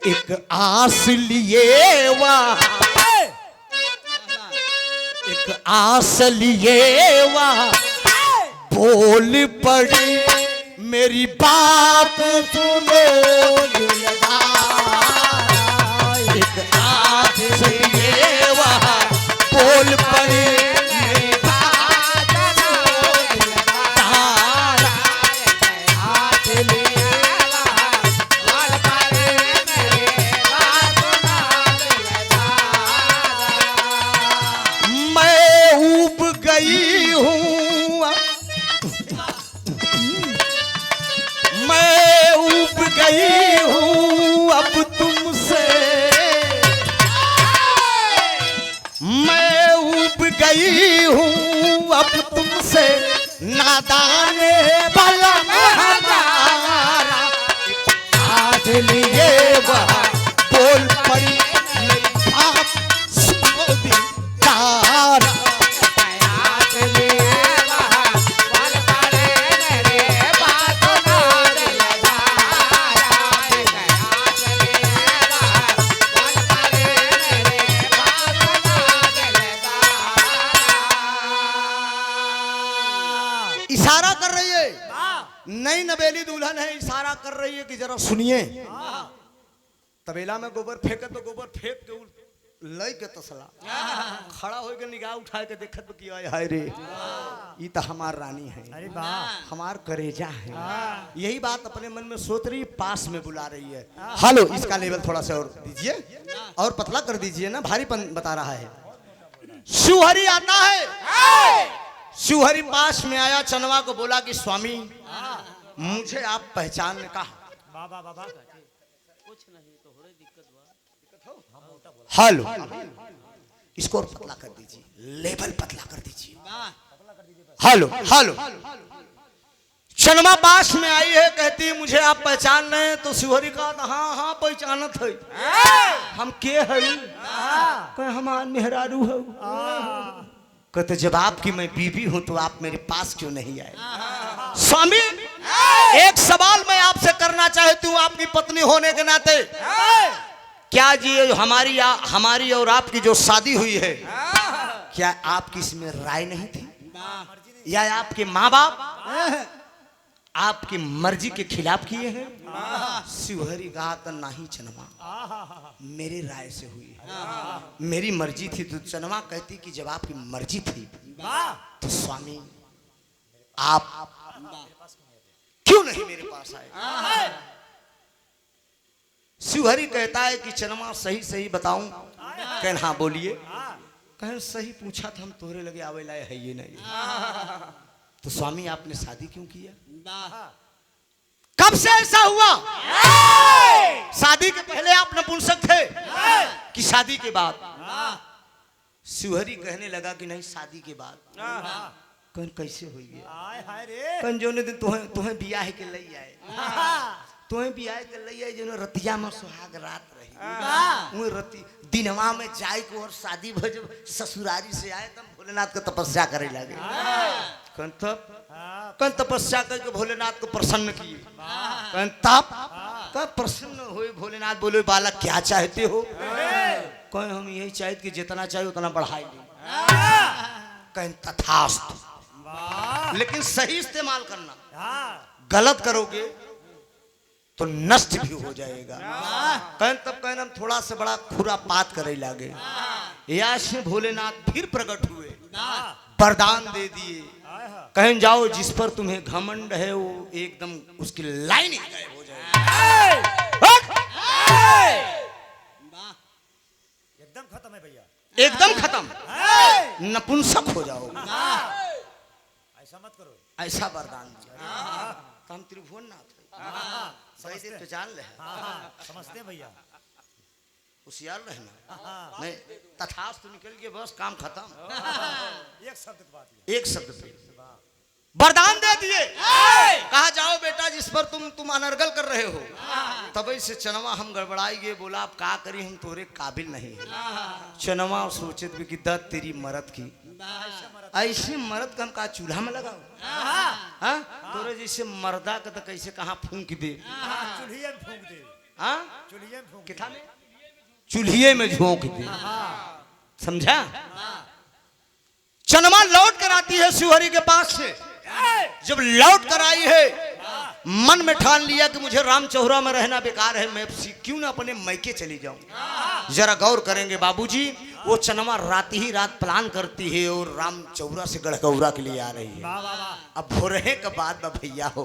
एक आस लिए वहाँ, एक आस लिए वहाँ बोल पड़ी मेरी बात सुनो। एक आस लिए वहाँ बोल पड़ी मेरी बात सुनो। आस लिए वहाँ बोल पड़ी मेरी बात सुनो। मैं ऊब गई हूँ, मैं ऊब गई हूँ अब तुमसे, मैं ऊब गई हूँ अब तुमसे, नादान बलम हमारा। आज लिए वह बोल पड़ी मेरी बात सुनो दिलदार। आज लिए वह बोल पड़ी मेरी बात सुनो दिलदार। आज लिए वह बोल पड़ी मेरी बात सुनो दिलदार। इशारा कर रही है, नई नवेली दुल्हन है, इशारा कर रही है कि जरा सुनिए। तबेला में गोबर फेंके तो गोबर फेंक के लई के तसला खड़ा हो के निगाह उठा के देखत कि हाय रे ये तो हमार रानी है, अरे वाह हमार करेजा है। यही बात अपने मन में सोच रही, पास में बुला रही है। हेलो, इसका लेवल थोड़ा सा और दीजिए और पतला कर दीजिए ना, भारीपन बता रहा है। शिवहरी आता है, शिवहरी पास में आया, चनवा को बोला कि स्वामी मुझे आप पहचान कहा। वाह वाह वाह वाह हेलो, इसको और पतला कर दीजिए, लेवल पतला कर दीजिए। हेलो हेलो, चनमा पास में आई है, कहती है मुझे आप पहचान रहे हैं? तो शिवहरी कहा हाँ हाँ पहचानत है। हम के है? कहे हमार मेहरारू है। कहते जब आपकी मैं बीवी हूं तो आप मेरे पास क्यों नहीं आए? स्वामी एक सवाल मैं आपसे करना चाहती हूँ आपकी पत्नी होने के नाते, क्या जी हमारी और आपकी जो शादी हुई है, क्या आपकी इसमें राय नहीं थी? या आपके माँ बाप आपकी मर्जी के खिलाफ किए हैं? शिवहरी कहा तो नहीं चनमा, मेरी राय से हुई है, मेरी मर्जी थी। तो चनमा कहती कि जब आपकी मर्जी थी तो स्वामी आप क्यों नहीं मेरे पास आए? शिवहरी कहता है कि चनमा सही सही बताऊं? कहन हाँ बोलिए। कहें सही पूछा था, हम तोहरे लगे आवे लाए है ये नहीं। तो स्वामी आपने शादी क्यों किया? कब से ऐसा हुआ? शादी के पहले आप नपुंसक थे कि शादी के बाद? शिवहरी कहने लगा कि नहीं शादी के बाद। कौन कैसे हुई गया? कौन जो ने दिन तुम्हें बियाह के लई आए, तुम्हें बियाह के लई आए जो रतिया में सुहाग रात रही, वो रति दिनवा में जाए को और शादी भज ससुरारी से आए तब भोलेनाथ का तपस्या करे लगे। कौन तपस्या करके भोलेनाथ को प्रसन्न किए? कौन तप कब प्रसन्न हुए भोलेनाथ? बोले बालक क्या चाहते हो? कौन हम यही चाहते कि जितना चाहिए उतना बढ़ाई ले। कौन तथास्तु, लेकिन सही इस्तेमाल करना, गलत करोगे तो नष्ट भी हो जाएगा। कहन तब कहन हम थोड़ा सा बड़ा खुरापात करे लागे। या से भोलेनाथ फिर प्रकट हुए, वरदान दे दिए। कहन जाओ जिस पर तुम्हें घमंड है वो एकदम उसकी लाइन ही गायब हो जाएगी। एकदम खत्म है भैया, एकदम खत्म, नपुंसक हो जाओगे। ऐसा मत करो, ऐसा वरदान दिया। हम त्रिभुवननाथ सही से पहचान ले, समझते हैं भैया, होशियार रहना। नहीं तथास्तु निकल के बस काम खत्म। एक शब्द की बात, एक शब्द पे वरदान दे दिए। कहा जाओ बेटा जिस पर तुम अनर्गल कर रहे हो। तभी से चनवा हम गड़बड़ाई गए, बोला आप का करी, हम तोरे काबिल नहीं है। चनवा सोचे भी कि दत्त तेरी मरद की, ऐसे मर्द का हम का चूल्हा में लगाओ? हाँ तोरे जैसे मर्दा का तो कैसे कहाँ फूंक दे? चूल्हे में फूंक दे। हाँ चूल्हे में फूंक किथा में? चूल्हे में झोंक दे। समझा? चनमा लौट कर आती है शिवहरी के पास से। जब लौट कर आई है मन में ठान लिया कि मुझे रामचौरा में रहना बेकार है, मैं क्यों ना अपने मैके चली जाऊं। जरा गौर करेंगे बाबूजी, वो चनमा रात ही रात प्लान करती है और रामचौरा से गढ़गौरा के लिए आ रही है। अब भोरहे के बाद भैया हो,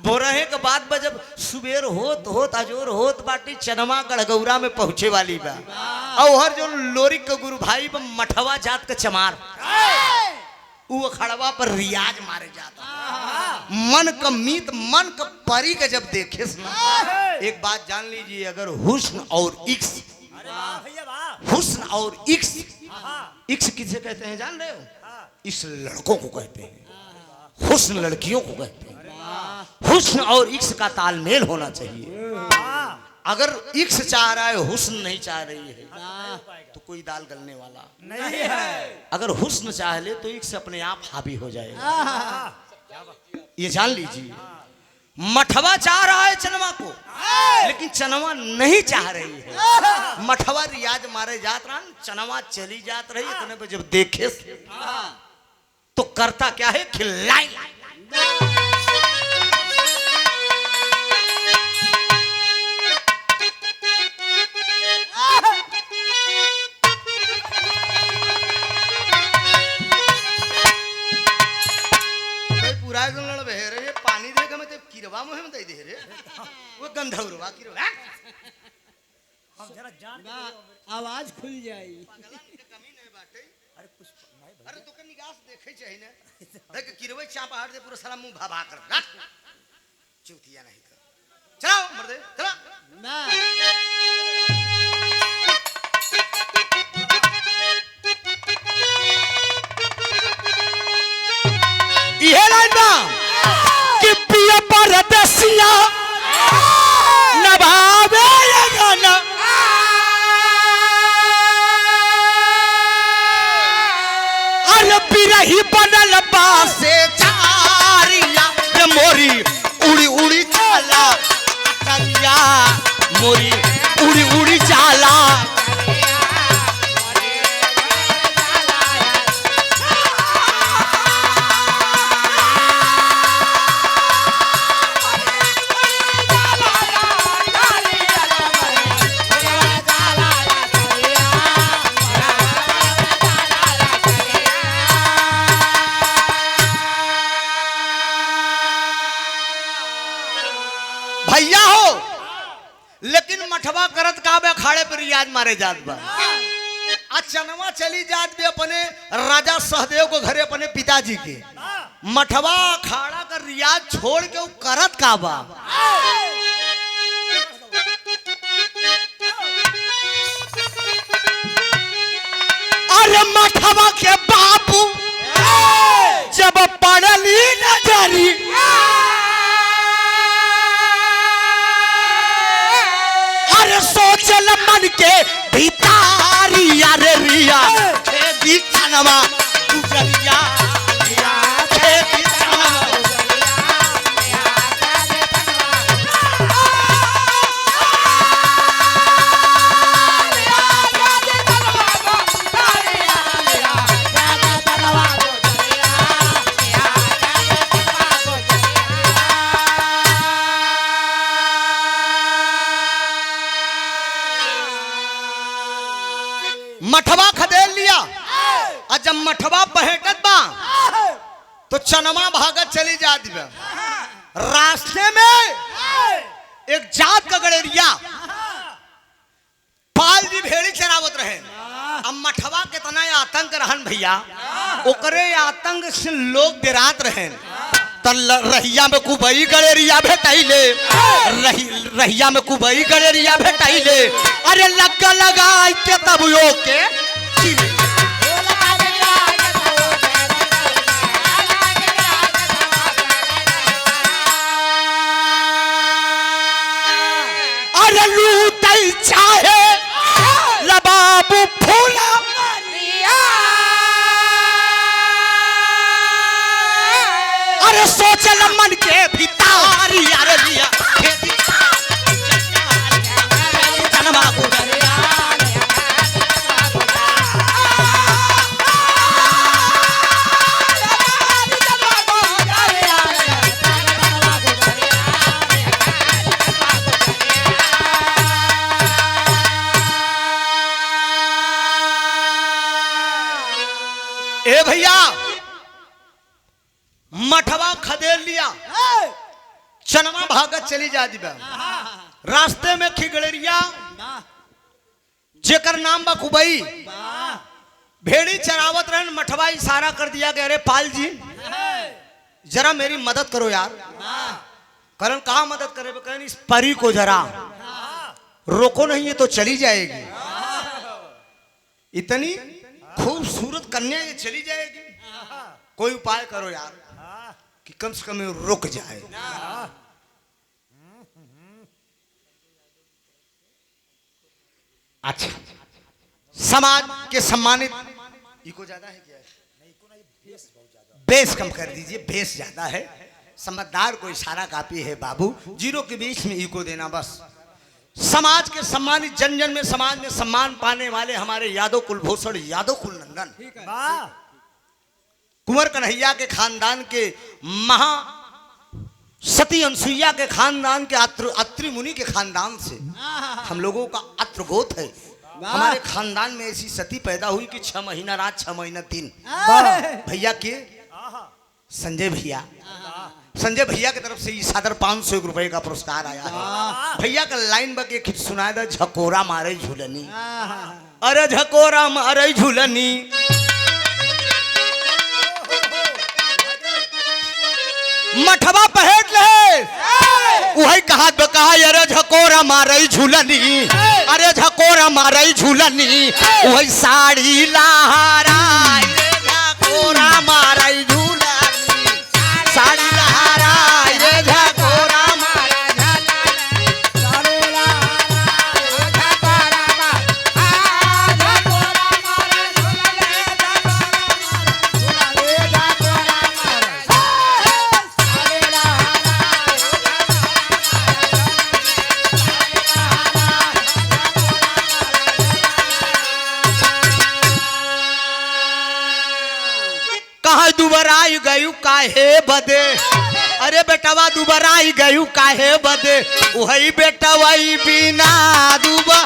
भोरहे के बाद जब सुबेर होत अजोर होत बाटी चनमा गढ़गौरा में पहुंचे वाली बा। और हर जो लोरी के गुरु भाई मठवा जात के चमार वो अखड़वा पर रियाज मारे जाता। मन का मीत मन का परी का जब देखे ना, एक बात जान लीजिए, अगर हुस्न और इक्स, हुस्न और इक्स, इक्स किसे कहते हैं जान रहे हो? इस लड़कों को कहते हैं, हुस्न लड़कियों को कहते हैं। हुस्न और इक्स का तालमेल होना चाहिए। अगर इक्स चाह रहा है हुस्न नहीं चाह रही है तो कोई दाल गलने वाला नहीं है। अगर हुस्न चाह ले तो इक्स अपने आप हावी हो जाएगा, ये जान लीजिए। मठवा चाह रहा है चनवा को, लेकिन चनवा नहीं चाह रही है। मठवा रियाज मारे जात रहा, चनवा चली जात रही। इतने पे जब देखे तो करता क्या है, खिलाई। पानी देगा मैं किरवा मुहे में दे दे रे, वो गंधौरवा किरवा। हम जरा जान आवाज खुल जाई। कमी नहीं बाटे। अरे कुछ नहीं, अरे तो निगाह से देखे चाहिए ना, देख किरवे चापाहाड़ दे पूरा सारा मुंह भाभा कर रख, चूतिया नहीं कर। चलाओ मर्दे चला ना ये लाइन ना कि पिया परदेसिया नभावे ये गाना। अरे बिरही बनल बासे चारिया रे मोरी उड़ी उड़ी जाला करिया मोरी उड़ी उड़ी जाला भैया हो लेकिन मठवा करत का बे अखाड़े पर रियाज मारे जात बा अचनवा चली जात भी अपने राजा सहदेव को घरे अपने पिताजी के मठवा अखाड़ा कर रियाज छोड़ के वो करत का बा अरे मठवा के बापू जब पड़ली नजरी अरे सोचल मन के भितारी अरे रिया खेती चनवा गुजरिया खेती चनवा मठवा खदेड़ लिया और जब मठवा पहेटत बा तो चनमा भागत चली जाती बा रास्ते में एक जात का गड़ेरिया पाल जी भेड़ी चरावत रहे अब मठवा कितना आतंक रहन भैया ओकरे आतंक से लोग डरात रहे रहिया में कुबई गड़ेरिया भेटाइले रहिया में कुबई गड़ेरिया भेटाइले अरे लगा लगा के तब यो के अरे लूटई चाहे लबाबू फूला अरे सोचल मन के भितारी अरे लिया खेती चनवा गुजरिया ए भैया मठवा खदेड़ लिया चनवा भागत चली जाती बा रास्ते में खिगड़ेरिया जेकर नाम बा कुबई भेड़ी चरावत रहन मठवा इशारा कर दिया कि अरे पाल जी जरा मेरी मदद करो यार करण कहा मदद करे करण इस परी को जरा रोको नहीं है तो चली जाएगी इतनी खूबसूरत कन्या ये चली जाएगी कोई उपाय करो यार कि कम से कम रुक जाए अच्छा समाज के सम्मानित इको ज्यादा है क्या बेस कम कर दीजिए बेस ज्यादा है समझदार को इशारा काफी है बाबू जीरो के बीच में इको देना बस समाज के सम्मानित जन जन में समाज में सम्मान पाने वाले हमारे यादव कुलभूषण यादव कुलनंदन कुंवर कन्हैया के खानदान के महा सती अनसुईया के खानदान के अत्रि मुनि के खानदान से हम लोगों का अत्रगोत है हमारे खानदान में ऐसी सती पैदा हुई कि 6 महीना रात 6 महीना दिन भैया के संजय भैया की तरफ से ये सादर 500 रुपए का पुरस्कार आया है भैया का लाइन बके खिच सुनाया था झकोरा मारे झूलनी अरे झकोरा मारे झूलनी मठवा पहेट ले वही कहा कहा अरे झकोरा मारे झूलनी अरे झकोरा मारे झूलनी वही साड़ी लहरा झकोरा मारे झूलनी साड़ी लहरा झकोरा कहाँ दुबराई गयू काहे बदे, अरे बेटवा दुबराई गयू काहे बदे, वही बेटवाई बिना दुबा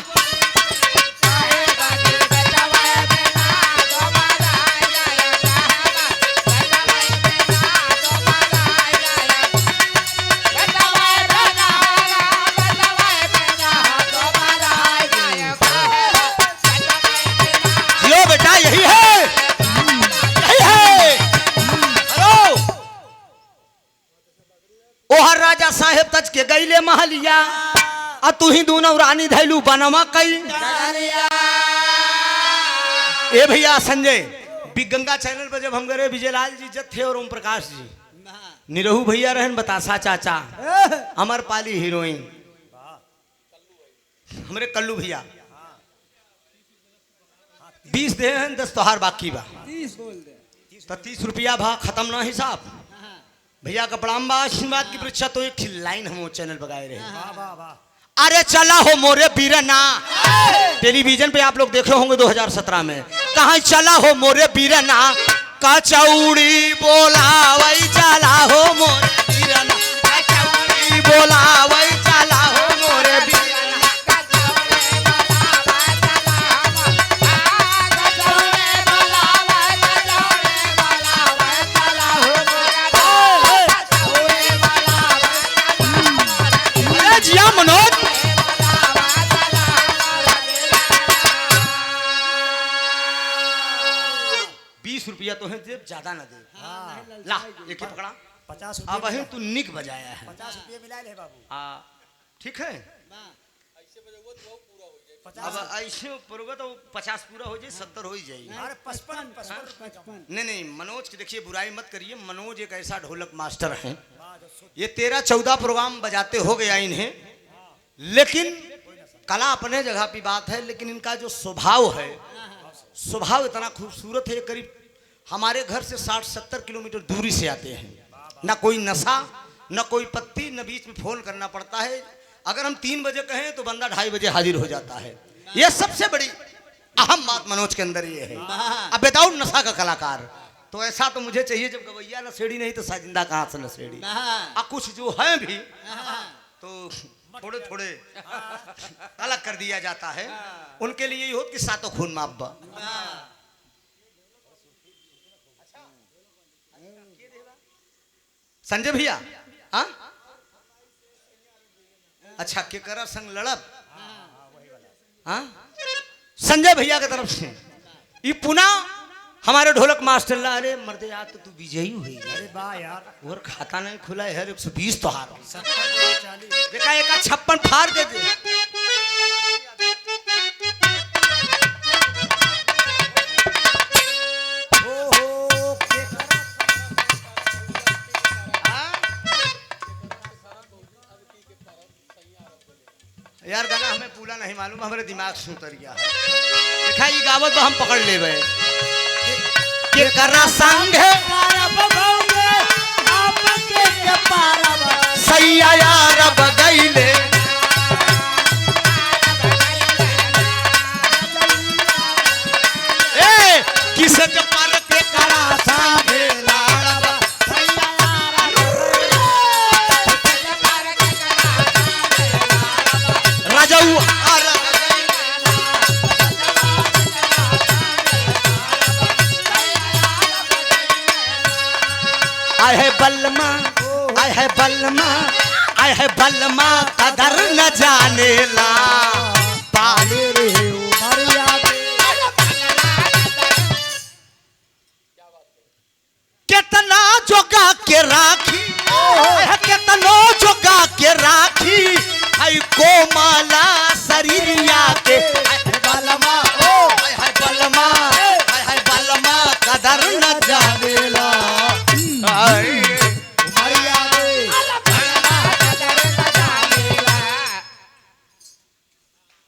बेटा यही है, यही है। हेलो ओहर राजा साहेब तज के गईले महलिया, आ तू ही दोनों रानी धैलू बनवा कई। ए भैया संजय गंगा चैनल पर जब हम गए विजयलाल जी जत थे और ओम प्रकाश जी, निरहू भैया रहन, बतासा चाचा, अमरपाली हीरोइन, हमरे कल्लू भैया 20 दे हैं, 10 तोहार बाकी बा, 30 बोल दे तो 30 रुपया भा खत्म ना हिसाब। भैया का प्रणाम बा, आशीर्वाद की परीक्षा। तो एक लाइन हम वो चैनल पर गाए रहे, अरे चला हो मोरे बीरना, टेलीविजन पे आप लोग देखे होंगे 2017 में, कहाँ चला हो मोरे बीरना, कचौड़ी बोला वही चला हो मोरे बीरना, कचौड़ी बोला वही चला हो मोरे बीरना। मनोज 20 रुपया तो है, ज्यादा ना दे। ला एक ही पकड़ा 50 अब रुपये तू निक बजाया है, 50 रुपये मिला ले बाबू। ठीक है। अब ऐसे परोगे तो 50 पूरा हो जाए, 70 हो ही जाएगी। अरे 55 नहीं नहीं मनोज की देखिए बुराई मत करिए, मनोज एक ऐसा ढोलक मास्टर है, ये 13-14 प्रोग्राम बजाते हो गया इन्हें, लेकिन कला अपने जगह की बात है, लेकिन इनका जो स्वभाव है, स्वभाव इतना खूबसूरत है। करीब हमारे घर से 60-70 किलोमीटर दूरी से आते हैं, ना कोई नशा ना कोई पत्ती, न बीच में फोन करना पड़ता है। अगर हम 3 बजे कहें तो बंदा 2:30 बजे हाजिर हो जाता है। यह सबसे बड़ी अहम बात मनोज के अंदर ये है। अब विदाउट नशा का कलाकार, तो ऐसा तो मुझे चाहिए, जब गवैया नशेड़ी नहीं तो साजिंदा कहाँ से नशेड़ी। अब कुछ जो है भी तो थोड़े थोड़े अलग कर दिया जाता है, उनके लिए यही हो कि सातों खून माप बा। संजय भैया, हाँ अच्छा केकरा संग लड़ब, हाँ संजय भैया की तरफ से ये पुनः हमारे ढोलक मास्टर ला, अरे मर्दे यार तो तू विजयी हुई, अरे वाह यार, और खाता नहीं खुला है, 120 तो हार 40 देखा, एक 56 फाड़ दे दे। यार गाना हमें पूरा नहीं मालूम, हमारे दिमाग से उतर गया है। देखा ये गावत हम पकड़ ले गए के करा संग सैया यार बगैले, ए किस पर के करा संग राजाऊ आय है बलमा, आय है बलमा, आय है बलमा, कदर न जाने ला पाले रे उमरिया कितना जोगा के राखी, कितना जोगा के राखी, आई कोमला शरीरिया के बलमा, ओ आय बलमा, आय बलमा, कदर न जाने ला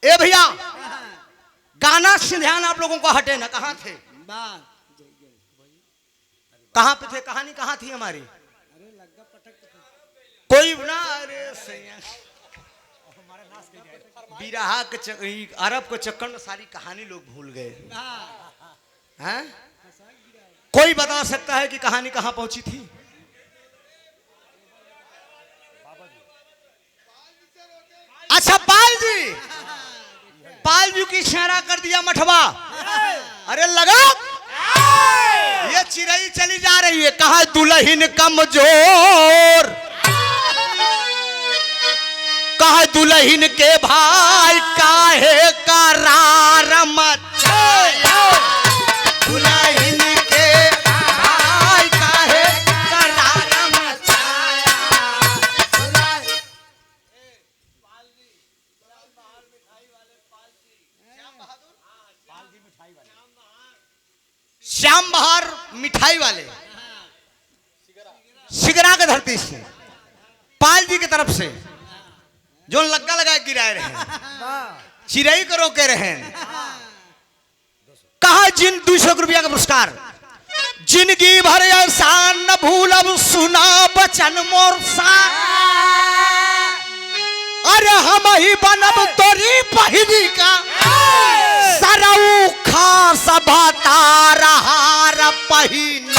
ए भैया, गाना से ध्यान आप लोगों को हटे ना, कहाँ थे, कहाँ पे थे, कहानी कहाँ थी हमारी, कोई ना, अरे बिरहा के अरब के चक्कर में सारी कहानी लोग भूल गए हैं। कोई बता सकता है कि कहानी कहां पहुंची थी? अच्छा, पाल जी की इशारा कर दिया मठवा। अरे लगा, ये चिड़ई चली जा रही है। कहा दुल्हन कमजोर, कहा दुल्हन के भाई काहे करार मचाया, दुल्हन के भाई काहे करार मचाया। श्याम बहार मिठाई वाले सिगरा के धरती से पाल जी की तरफ से जो लग्गा लगा गिराए रहे, चिड़ई को रोके रहे। कहा जिन 200 रुपया का पुरस्कार, जिंदगी भर एहसान न भूलब, सुना बचन मोर सा। अरे हम ही बनब तोरी बहिनी का, सरऊ खास भातार हार पहिन।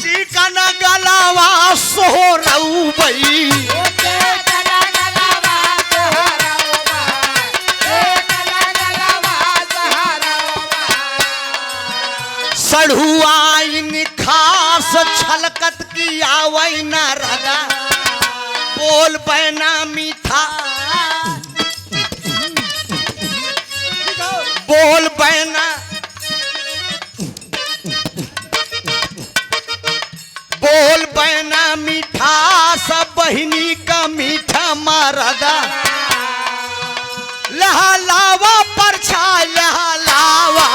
चिकन गलावा सोहरऊ बई, सढ़ुआइन खास छलकत की आवई न रगा, बोल बैना मीठा, बोल बैना, बोल बैना मीठा, सब बहिनी का मीठा मरदा। लहलावा परछा लहलावा,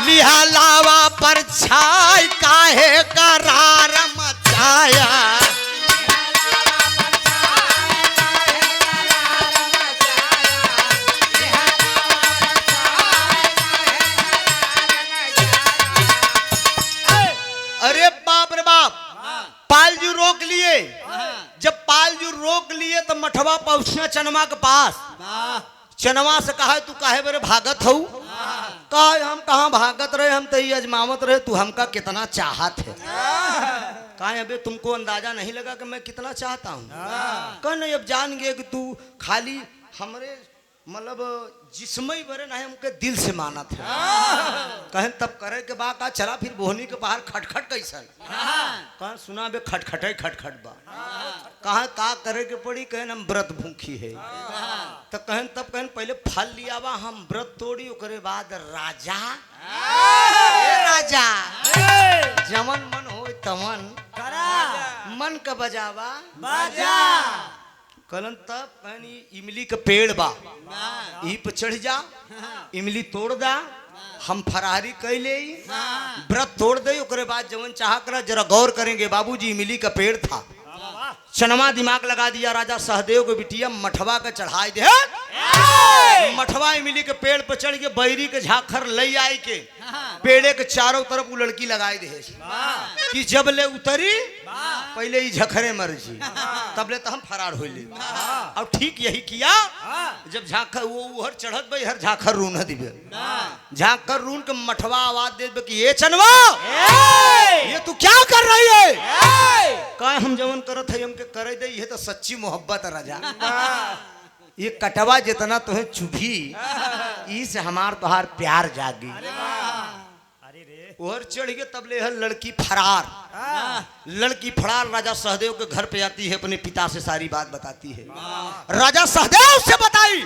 लिहलावा परछाई काहे करार मचाया। अरे बाप रे बाप, पालजू रोक लिए। जब पालजू रोक लिए तो मठवा पहुंचा चनमा के पास। चनवा से कहा तू काहे बरे भागत हूँ? कहा हम कहाँ भागत रहे, हम तो ये अजमावत रहे तू हमका कितना चाहत है। कहा अबे तुमको अंदाजा नहीं लगा कि मैं कितना चाहता हूँ? कहा नहीं, अब जान गए कि तू खाली हमरे मतलब जिस्मई बरे नहीं, हमके दिल से माना था। कहें तब करे के बा का चला फिर बोहनी के बाहर खटखट कैसन? कहा सुना बे खटखटे खटखट बा। कहा का करे के पड़ी? कहें हम व्रत भूखी है। तो कहें तब कहें पहले फल लिया बा, हम व्रत तोड़ी ओकरे बाद राजा राजा जमन मन हो तमन मन का बजावा बाजा। कलन तब कहनी इमली का पेड़ बा, ई पे चढ़ जा, इमली तोड़ दा, हम फरारी कैले व्रत तोड़ दे, ओकरे बाद जवन चाह कर जरा गौर करेंगे। बाबूजी इमली का पेड़ था, चनमा दिमाग लगा दिया। राजा सहदेव को बिटिया मठवा का चढ़ाई दे। मठवा इमली के पेड़ पर चढ़ के बैरी के झाखर ले आई के पेड़े के चारों तरफ वो लड़की लगाई दे कि जब ले उतरी पहले ही झखरे मर जी, तब ले तो हम फरार हो ले। और ठीक यही किया। जब झाखर वो उहर चढ़त भाई हर झाखर रून दिबे, झाखर रून के मठवा आवाज दे कि ये चनवा ये तू क्या कर रही है? कहा हम जवन करत है हमके करे दे, ये तो सच्ची मोहब्बत राजा। ये कटवा जितना तुम्हें चुभी इस हमार तोहार प्यार जागी। और चढ़ के तब ले लड़की फरार, लड़की फरार राजा सहदेव के घर पे आती है, अपने पिता से सारी बात बताती है। राजा सहदेव से बताई,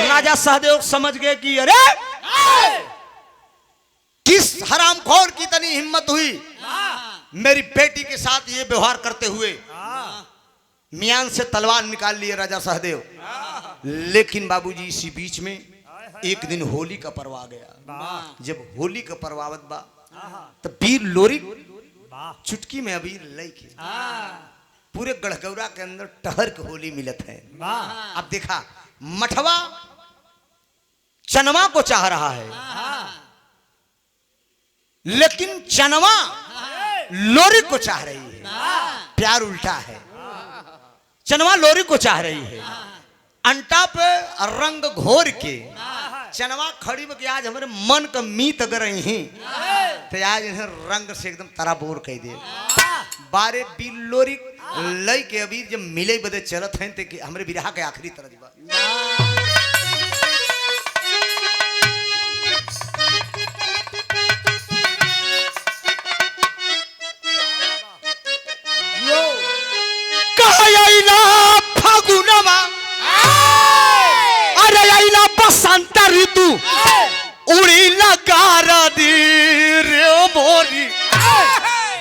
राजा सहदेव समझ गए कि अरे किस हरामखोर की तनी हिम्मत हुई मेरी बेटी के साथ ये व्यवहार करते हुए। मियान से तलवार निकाल लिए राजा सहदेव। लेकिन बाबूजी इसी बीच में एक दिन होली का पर्व आ गया। जब होली का पर्व आवत बा तो वीर लोरी चुटकी में अबीर लईके पूरे गढ़गौरा के अंदर टहर के होली मिलत है। अब देखा मठवा चनवा को चाह रहा है, लेकिन चनवा लोरी को चाह रही है। प्यार उल्टा है, चनवा लोरी को चाह रही है। अंटा पे रंग घोर के चनवा खड़ी के आज हमारे मन का मीत अगर ही तो आज इन्हें रंग से एकदम तराबोर कह दे। बारे बिलोरी लई के अभी जब मिले बदे चलत हैं ते कि हमरे बिरहा के आखिरी तरह जीवा। फागुनमा अरे आइला बसंत ऋतु उड़ी लकार दी रे मोरी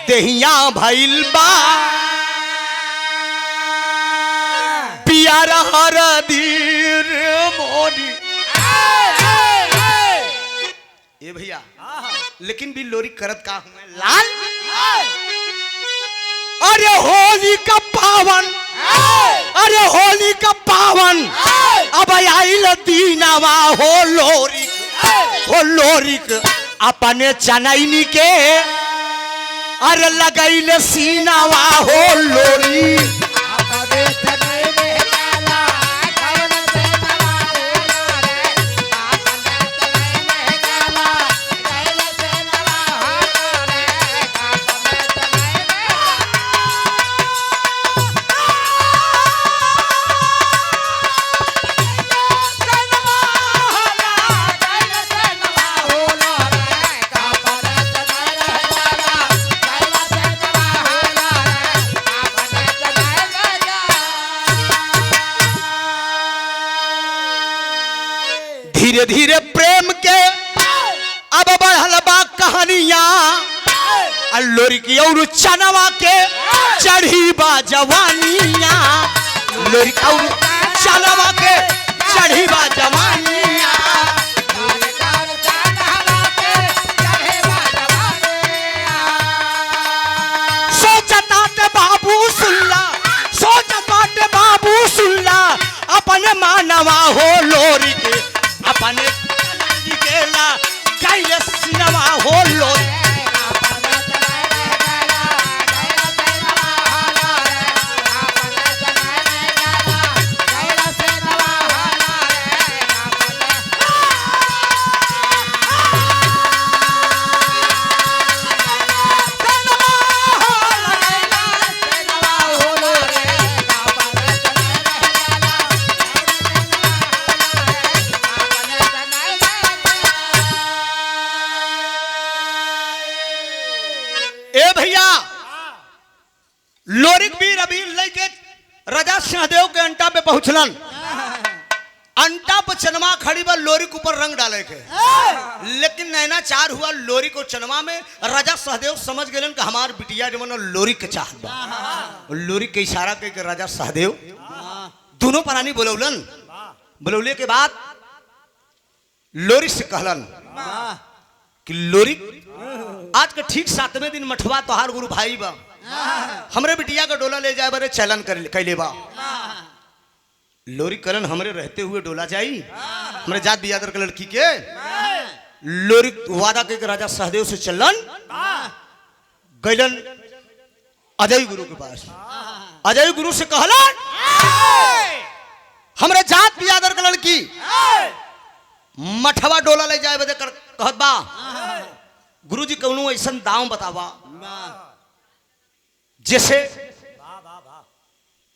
देहिया भइल बा पियार हर दी रे मोरी। ए भैया लेकिन भी लोरी करत का हुए लाल। अरे होली का पावन, अरे होली का पावन अब आइल दीनावा हो लोरी अपने चनैनी के अरे लगैल सीनावा हो लोरी। धीरे धीरे प्रेम के अब बढ़ल बा कहानियां लोरी की और चनवा के चढ़ी बा जवानियां। लोरी की और चनवा के चढ़ी बा जवानियां। सोचता ते बाबू सुल्ला, सोचता ते बाबू सुल्ला अपने मानवा हो लोरी के अपने केला गाइल सिनेमा हो लोरी। लोरिक वीर अबीर लेके राजा सिंहदेव के अंटा पे पहुंचलन। अंटा पर चनमा खड़ी बा लोरिक ऊपर रंग डाले के, लेकिन नैना चार हुआ लोरी को चनमा में। राजा सहदेव समझ गए कि हमार बिटिया जो मन लोरी के चाहत बा। लोरी के इशारा के राजा सहदेव दोनों प्राणी बोलौलन। बोलौले के बाद लोरी से कहलन कि लोरी आज के ठीक 7वें दिन मठवा तोहार गुरु भाई बा, हमरे बिटिया का डोला ले जाए बारे चलन कैले बा। लोरी कलन हमरे रहते हुए डोला जाई, हमरे जात बियादर के लड़की के। लोरी वादा के राजा सहदेव से चलन गैलन अजय गुरु के पास। अजय गुरु से कहलन हमरे जात बियादर के लड़की मठवा डोला ले जाए बदे कहत बा। गुरु जी कौनो ऐसा दाव बतावा जैसे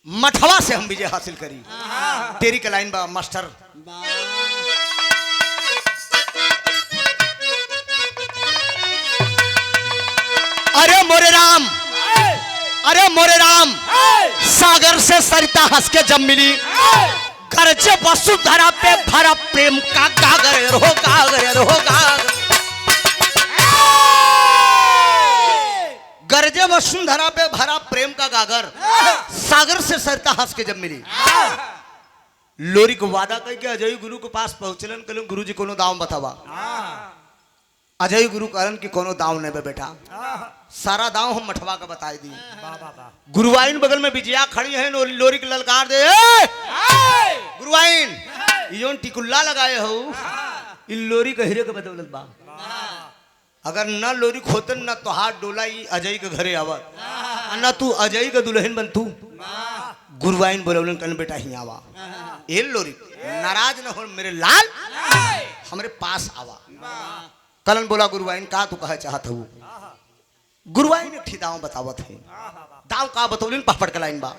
मठवा से हम विजय हासिल करी। तेरी का लाइन बा मास्टर। अरे मोरे राम, अरे मोरे राम, सागर से सरिता हंस के जब मिली, गरजे वसुधरा पे भरा प्रेम का गागर हो गागर हो गागर। गरजे वसुंधरा पे भरा प्रेम का गागर, सागर से सरिता हंस के जब मिली। लोरी को वादा कह के अजय गुरु के पास पहुंचलन। कहलन गुरु जी कोनो दाव बतावा। अजय गुरु कहलन कि कोनो दाव नहीं बे बेटा, सारा दाव हम मठवा का बताई दी। गुरुवाइन बगल में विजया खड़ी है, लोरी के ललकार दे गुरुवाइन, ये टिकुल्ला लगाए हो इ लोरी के हीरे के बदौलत बा। अगर न लोरी खोतन न तो हाथ डोला ई अजय के घरे आवत न तू अजय के दुल्हन बन तू गुरुवाइन बोलौलन कन बेटा ही आवा ए लोरी नाराज न हो मेरे लाल हमरे पास आवा। कलन बोला गुरुवाइन का तू कहे चाहत हो। गुरुवाइन एक दाव बतावत है। दाव का बतौलिन पपड़ के लाइन बा।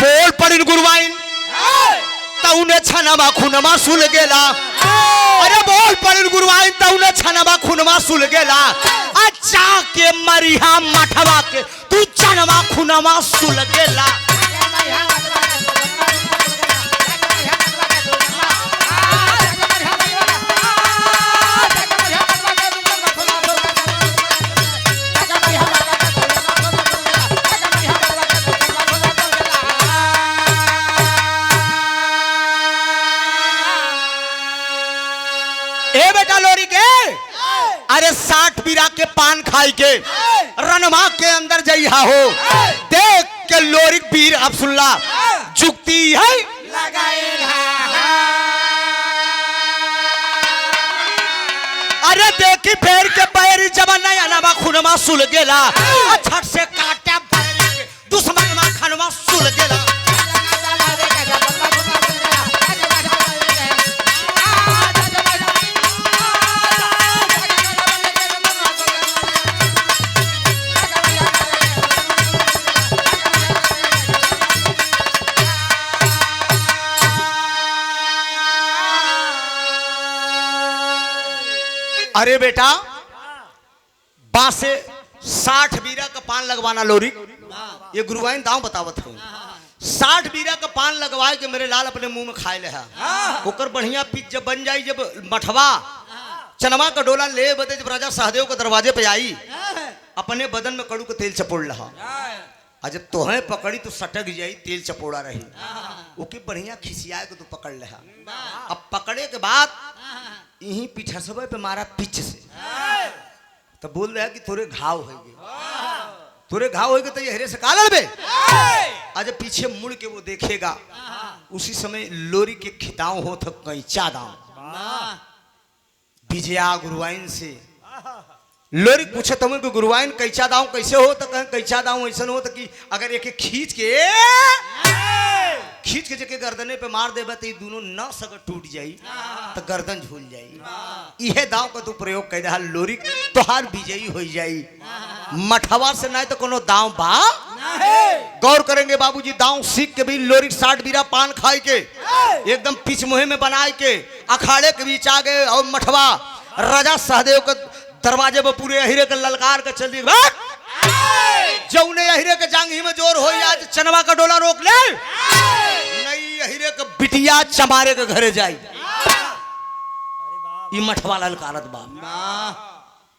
बोल पड़िन गुरुवाइन तौने छनमा खुनमा सुल गेला। अरे बोल पड़िन गुरुवाइन तौने छनमा खुनमा सुल गेला। अच्छा के मरिहा मठवा के तू छनमा खुनमा सुल गेला। अरे 60 बीरा के पान खाई के रनमा के अंदर जइहा हो देख के लोरिक बीर अब्दुल्ला जुक्ति है अरे देखी फेर के पैर जब नयनमा खुनमा सुल गेला छठ से काटे दुश्मन मा खनमा सुल गेला। अरे बेटा बासे 60 बीरा का पान लगवाना लोरी ये गुरुवाइन दाव बतावत है। 60 बीरा का पान लगवाए के मेरे लाल अपने मुंह में खाए ले है ओकर बढ़िया पीच जब बन जाई जब मठवा चनमा का डोला ले बदे जब राजा सहदेव के दरवाजे पे आई अपने बदन में कड़ू का तेल चपोड़ रहा। आज जब तोहें पकड़ी तो सटक जाई तेल चपोड़ा रही ओके बढ़िया खिसिया के तू पकड़ ले। अब पकड़े के बाद यही पिछसबे पे मारा पिच से तो बोल रहा है कि थोड़े घाव होगे तो ये हरे से का लड़बे। आज पीछे मुड़ के वो देखेगा उसी समय लोरी के खिताव हो तो कैचा दाम विजया गुरुवाइन से लोरी पूछे तुम कि गुरुवाइन कैचा दाव कैसे हो तो कहें कैचा दाव ऐसा हो तो कि अगर एक खींच के जके गर्दने पे मार देबा तो दोनों न सगर टूट जाई तो गर्दन झूल जाई। इहे दाव का तू प्रयोग कर दे लोरी तोहार विजयी हो जाई। मठवा से नहीं तो कोनो दाव बा गौर करेंगे बाबूजी। दाव सीख के भी लोरी 60 बीरा पान खाई के एकदम पिच मुहे में बनाए के अखाड़े के बीच आ गए और मठवा राजा सहदेव के दरवाजे पर पूरे अहिरे के ललकार के चल दी जौने अहिरे के जांघी में जोर हो आज चनवा का डोला रोक ले नई अहिरे के बिटिया चमारे के घरे जाई। ये मठवा ललकारत बा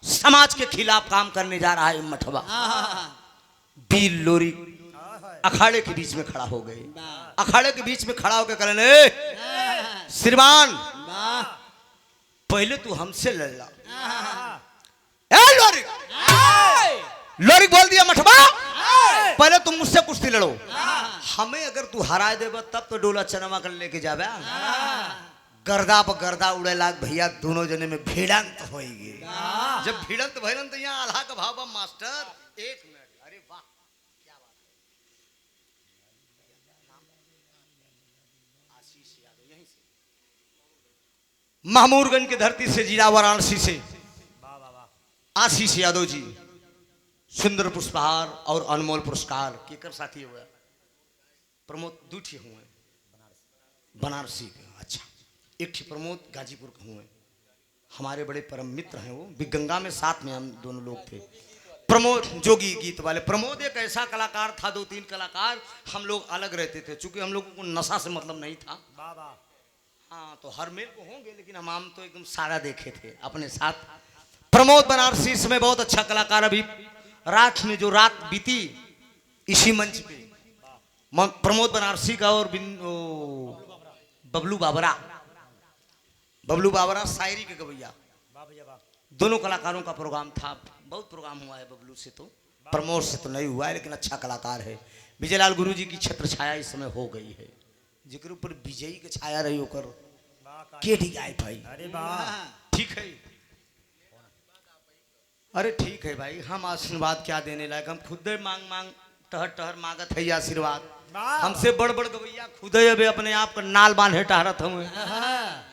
समाज के खिलाफ काम करने जा रहा है। मठवा बीर लोरी अखाड़े के बीच में खड़ा हो गए। अखाड़े के बीच में खड़ा होकर कहने श्रीमान पहले तू हमसे लड़ लोरी लोरी बोल दिया मठवा पहले तुम मुझसे कुश्ती लड़ो हमें अगर तू हरा देबा तब तो डोला चनमा कर लेके जाबे। गर्दा पर गर्दा उड़े लाग भैया दोनों जने में भिड़ंत होएगी। जब भिड़ंत भइलन तो यहाँ आल्हा का भाव मास्टर 1 मिनट। अरे वाह क्या बात है। आशीष यादव यहीं से महमूरगंज की धरती से जिला वाराणसी से आशीष यादव जी सुंदर पुष्पहार और अनमोल पुरस्कार केकर साथी हुआ प्रमोद दूठी हुए बनारसी के। अच्छा एक थी प्रमोद गाजीपुर के हुए हमारे बड़े परम मित्र हैं वो भी गंगा में साथ में हम दोनों लोग थे। प्रमोद जोगी गीत वाले प्रमोद एक ऐसा कलाकार था 2-3 कलाकार हम लोग अलग रहते थे चूंकि हम लोगों को नशा से मतलब नहीं था। हाँ तो हर मेल को होंगे लेकिन हम तो एकदम सारा देखे थे अपने साथ। प्रमोद बनारसी इसमें बहुत अच्छा कलाकार अभी रात में जो रात बीती इसी मंच पे प्रमोद बनारसी का और बबलू बाबरा शायरी के गवैया दोनों कलाकारों का प्रोग्राम था। बहुत प्रोग्राम हुआ है बबलू से तो प्रमोद से तो नहीं हुआ है लेकिन अच्छा कलाकार है। विजयलाल गुरु जी की छत्र छाया इस समय हो गई है, जिक्र ऊपर विजयी की छाया रही होकर के ठीक आए भाई। अरे वाह ठीक है, अरे ठीक है भाई, हम आशीर्वाद क्या देने लायक, हम खुद मांग मांग टहर टहर मांगत है आशीर्वाद। हमसे बड़ बड़ गवैया खुद अबे अपने आप का नाल बांधे टहरत हुए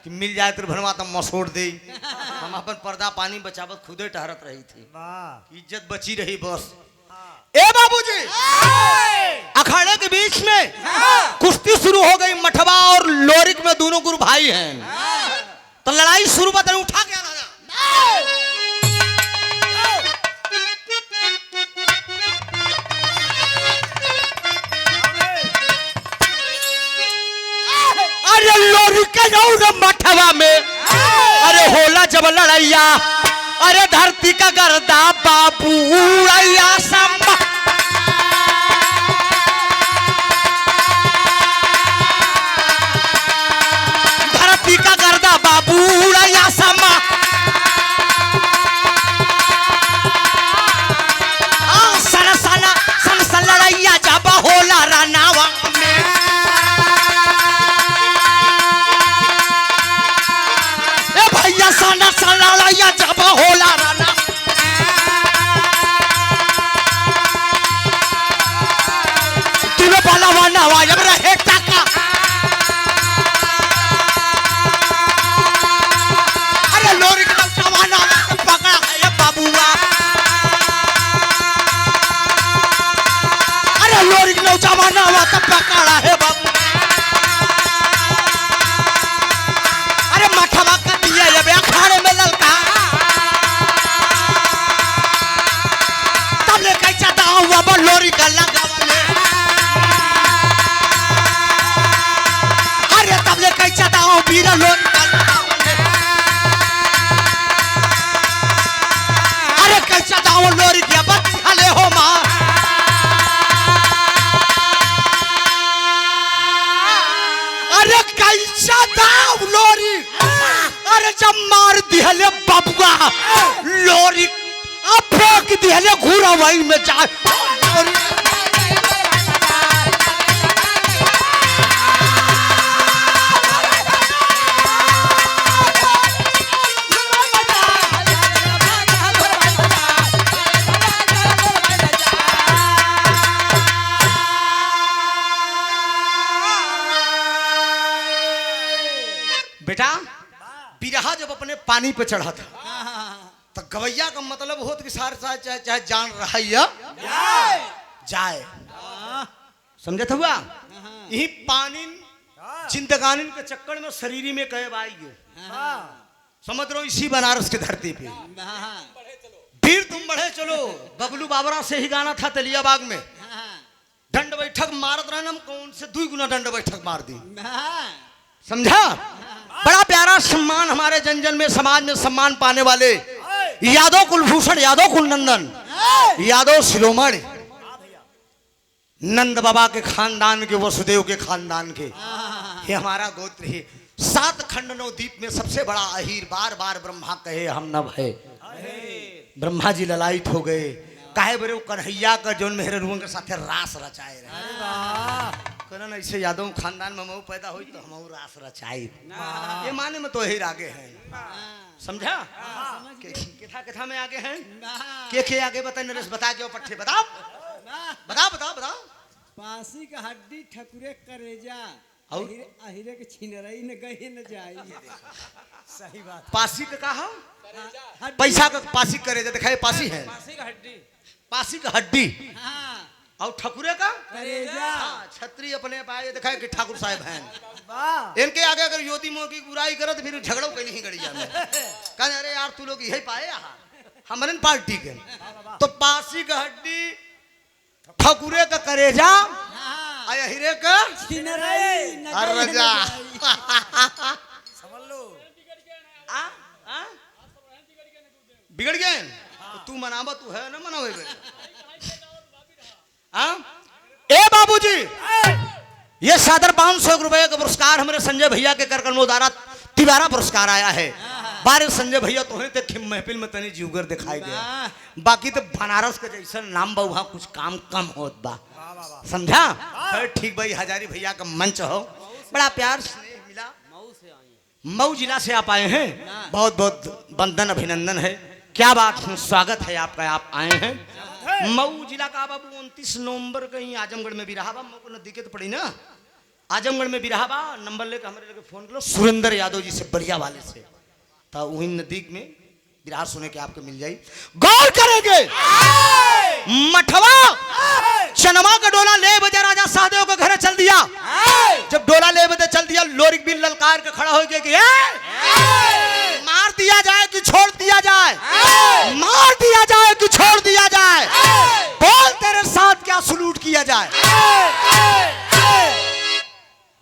कि मिल जाए तो भनवा तो मसोड़ दे। हम अपन पर्दा पानी बचावत खुदे टहरत रही थी, वाह इज्जत बची रही बस। ए बाबूजी, अखाड़े के बीच में कुश्ती शुरू हो गई। मठवा और लोरिक में दोनों गुरु भाई हैं, तो लड़ाई शुरू बता उठा के आना। अरे लोरी के जाऊँ मठवा में, अरे होला जब लड़ैया, अरे धरती का गर्दा बाबू उड़ैया समा। धरती का गर्दा बाबू उड़ैया समा। सन सन सन सन लड़ैया जब होला रानावा में। भैया साना साना लड़ैया जब होला राना। तुम्हें बाला वाना वाजब रहे टाका। अरे लोरी का जवाना पकड़ा है ये बाबूआ। अरे लोरी का जवाना तो पकड़ा है बाबू। अरे मठवा का दिया ये अखाड़े में ललका। तब ले कैसा दाव बाबा लोरी का लगा वाले। अरे तब ले कैसा दाव बीरा लोरी का लगा वाले। अरे कैसा दाव लोरी दिया बत हले हो माँ। अरे कैसा दाव लोरी, अरे जब मार दिहले बबुआ लोरी, अब फेंक दिहले घूरा वही में जा। बेटा बिरहा जब अपने पानी पे चढ़ा था तो गवैया का मतलब हो कि सार सार चाहे चाहे जान रहा है जाए, समझे था हुआ। यही पानी जिंदगानी के चक्कर में शरीरी में कहे आई समझ रहे हो। इसी बनारस की धरती पे फिर तुम बढ़े चलो। बबलू बाबरा से ही गाना था तेलिया बाग में, दंड बैठक मारत रहना, कौन से 2 गुना दंड बैठक मार दी, समझा। बड़ा प्यारा सम्मान हमारे जन में समाज में सम्मान पाने वाले यादव कुलभूषण, यादव कुलनंदन, यादव शिरोमणि, नंद बाबा के खानदान के, वसुदेव के खानदान के, ये हमारा गोत्र है। 7 खंड 9 द्वीप में सबसे बड़ा अहीर, बार बार ब्रह्मा कहे हम न भय। ब्रह्मा जी ललायित हो गए, काहे बरे वो कन्हैया का जोन मेहरे रुआ के साथे रास रचाए रहे। कहना ऐसे यादव खानदान में मऊ पैदा हुई तो हम रास रचाई, ये माने में तो यही आगे हैं, समझा। केथा केथा में आगे हैं, के आगे बताए नरेश, बता के पट्टे बताओ बताओ बताओ बताओ। पासी का हड्डी ठकुरे करेजा और अहिरे के छिनरई न गए न जाई। सही बात। पासी का कहा पैसा का पासी करेजा दिखाए, पासी है पासी का हड्डी और ठकुरे का करेजा। छत्री अपने पाए दिखाए कि ठाकुर साहब हैं। इनके आगे अगर योती मोह की बुराई करे तो फिर झगड़ों कहीं नहीं गड़ी जाने। कहने अरे यार तू लोग यही पाए हमारे पार्टी के। तो पासी का हड्डी, ठकुरे का करेजा, अहिरे का छिनरई न गए न रजा। जाई। समझ लो बिगड़ गए तो तू मनावा, तू है ना मनावे। ए बाबूजी, ये सादर 500 रुपए का पुरस्कार हमारे संजय भैया के कर कर्मोद्वारा 12 पुरस्कार आया है। बारे संजय भैया तोहरे देख महफिल में तनी जुगर दिखाई दे, बाकी तो बनारस के जैसा नाम बा वहाँ कुछ काम कम होत बा, समझा? ठीक भाई, हजारी भैया का मंच हो, बड़ा प्यार स्नेह मिला। मऊ जिला से आप आए हैं, बहुत बहुत वंदन अभिनंदन है, क्या बात है, स्वागत है आपका, आप आए हैं। मऊ जिला का बाबू 29 नवंबर कहीं आजमगढ़ में भी रहा बा, मऊ को नजदीक तो पड़ी ना, आजमगढ़ में भी रहा बा। नंबर लेकर हमारे लगे फोन करो, सुरेंद्र यादव जी से, बढ़िया वाले से, तो वही नजदीक में बिरहा सुने के आपको मिल जाए। गौर करेंगे, मठवा चनमा का डोला ले बजे राजा साहदेव का घर चल दिया। जब डोला ले बजे चल दिया, लोरिक भी ललकार के खड़ा हो गया कि मार दिया जाए कि छोड़ दिया जाए, मार दिया जाए कि छोड़ दिया जाए, बोल तेरे साथ क्या सलूट किया जाए,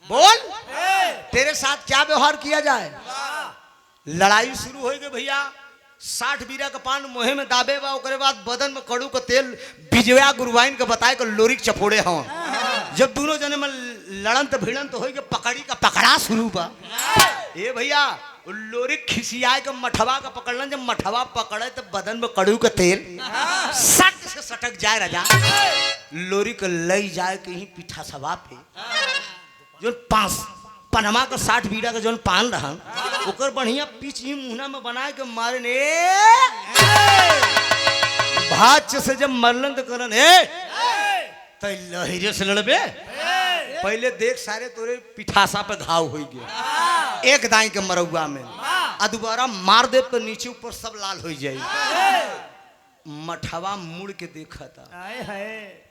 बोल तेरे साथ क्या व्यवहार किया जाए। लड़ाई शुरू हो गई भैया, 60 बीरा का पान मोहे में दाबे बा, ओकरे बाद बदन में कड़ू का तेल बिजवा गुरुवाइन के बताए को लोरिक चपोड़े हों। जब दोनों जने में लड़न तो भिड़न तो हो गए, पकड़ी का पकड़ा शुरू बा। ए भैया लोरिक खिसियाए के मठवा का पकड़लन, जब मठवा पकड़े तो बदन में कड़ू का तेल सट से सटक जाए राजा, लोरिक लई जाए कहीं पीठा सवा पे, जो पनमा का 60 बीड़ा का जो पान रहा, ओकर बढ़िया पीछ ही मुहना में बना के मारे ने भाच से जब मरलन तो करन तो लहरे से लड़बे, पहले देख सारे तोरे पिठासा पे घाव हो गया, एक दाई के मरौआ में, आ दोबारा मार दे तो नीचे ऊपर सब लाल हो जाए। मठवा मुड़ के देखा था,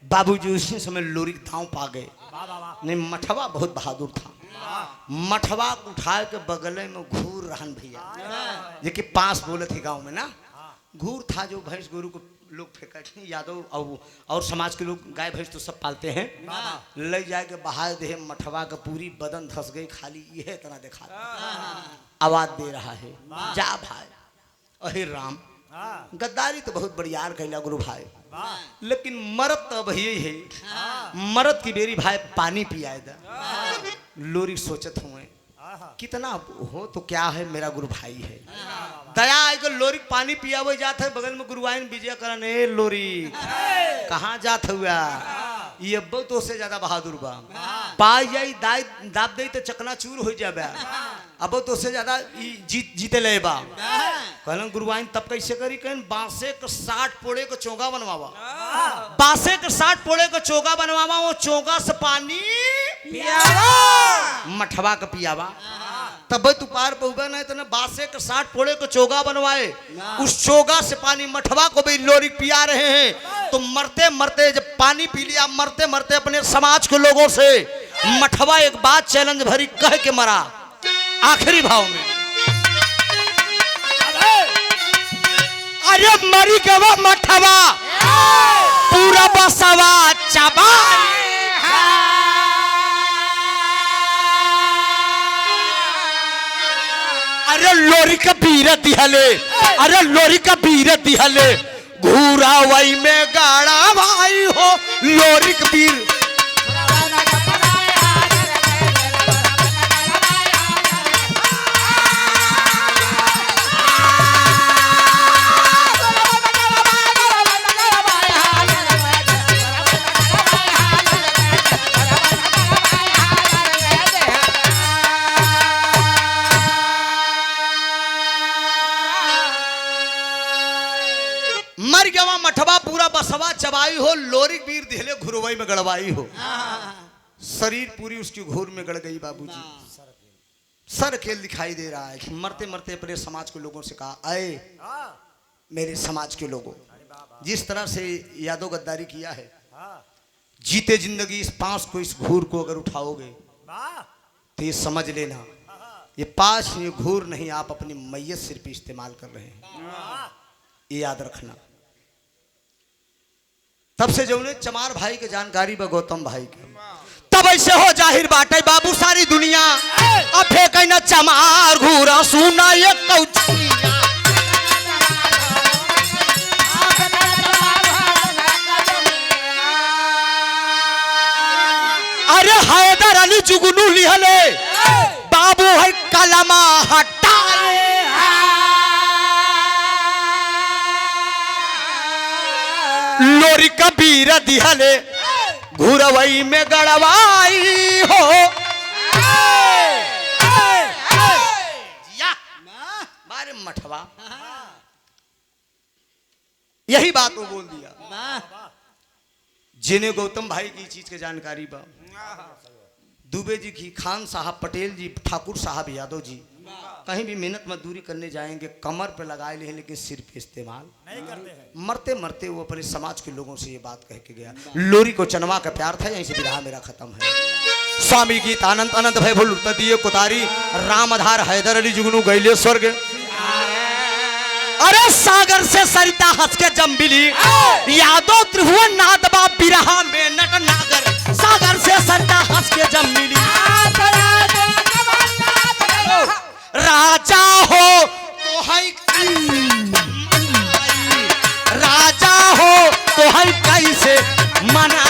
बाबूजी उसी समय लोरिक दांव पा गए। नहीं, मठवा बहुत बहादुर था, मठवा उठा के बगले में घूर रहन भैया, जो कि पास बोले थे गांव में ना, घूर था जो भैंस गोरू को लोग फेंका, यादव और समाज के लोग गाय भैंस तो सब पालते हैं, ले जाए के बहा दे, मठवा का पूरी बदन धस गई, खाली यह इतना देखा, आवाज दे रहा है, जा भाई, अहे राम, गद्दारी तो बहुत बढ़िया कैला गुरु भाई, लेकिन मरद तो भैया है, मरद की बेरी भाई पानी पियाए दा। लोरी सोचत हुए कितना हो तो क्या है, मेरा गुरु भाई है, दया आएगा, लोरी पानी पियावे जात है, बगल में गुरुवाइन विजय करन, ए लोरी कहाँ जात हुआ, ये अब तो से ज्यादा बहादुर बा, पाई जाई दाब दे तो चकनाचूर हो जाबे, अब तो से ज्यादा जीते ले बा। कहलन गुरुवाइन तब कैसे करी, कहन बांसे के 60 पोड़े को चोगा बनवावा, बांसे के 60 पोड़े को चोगा बनवावा, वो चोगा से पानी पियावा, मठवा का पियावा, तब तू पार पहुँचा नहीं तो ना, बांसे के 60 पोड़े को चोगा बनवाए, उस चोगा से पानी मठवा को भी लोरी पिया रहे हैं। तो मरते मरते जब पानी पी लिया, मरते मरते अपने समाज के लोगों से मठवा एक बात चैलेंज भरी कह के मरा, आखिरी भाव में, अरे मरी के वो मठवा पूरा बसवा चबा, अरे लोरी का बीरत दिहले, अरे लोरी का बीरत दिहले, घूरा वही में गाड़ा भाई हो, लोरी का बीर मर गया मठवा पूरा बसवा चबाई हो, लोरी बीर दिहले घुरवई में गड़वाई हो, शरीर पूरी उसकी घूर में गड़ गई। बाबूजी सर खेल दिखाई दे रहा है, मरते मरते अपने समाज के लोगों से कहा, आए मेरे समाज के लोगों, जिस तरह से यादव गद्दारी किया है, जीते जिंदगी इस पांच को, इस घूर को अगर उठाओगे तो ये समझ लेना, ये पांच ये घूर नहीं, आप अपनी मैयत सिर पे इस्तेमाल कर रहे हैं, ये याद रखना। तब से जो चमार भाई के जानकारी बा गौतम भाई के, तब ऐसे हो जाहिर बाटे बाबू सारी दुनिया, अब फेंक न चमार घूरा सुना ये कौचिया, अरे हैदर अली जुगनू लिहले बाबू है कलमा हटाए। फिर कबीर दिहले घुरवई में गड़वाई हो। या बारे मठवा यही बात वो बोल दिया। जिन्हें गौतम भाई की चीज की जानकारी बा, दुबे जी की, खान साहब, पटेल जी, ठाकुर साहब, यादव जी कहीं भी मेहनत मजदूरी करने जाएंगे कमर पे लगाए ले, लेकिन सिर पे इस्तेमाल नहीं करते हैं। मरते मरते वो अपने समाज के लोगों से ये बात कह के गया। लोरी को चनवा का प्यार था, यहीं से विरहा मेरा खत्म है। स्वामी गीत आनंद अनंत भय भूल दिए कुतारी, राम आधार हैदर अली जुगनू गैले स्वर्ग। अरे सागर से सरिता हंस के जम्बिली, यादव त्रिभुवन नाथ बा बिरहा में नट नागर। सागर से सरिता हंस के जम्बिली, राजा हो तो है राजा हो तो है कैसे मना।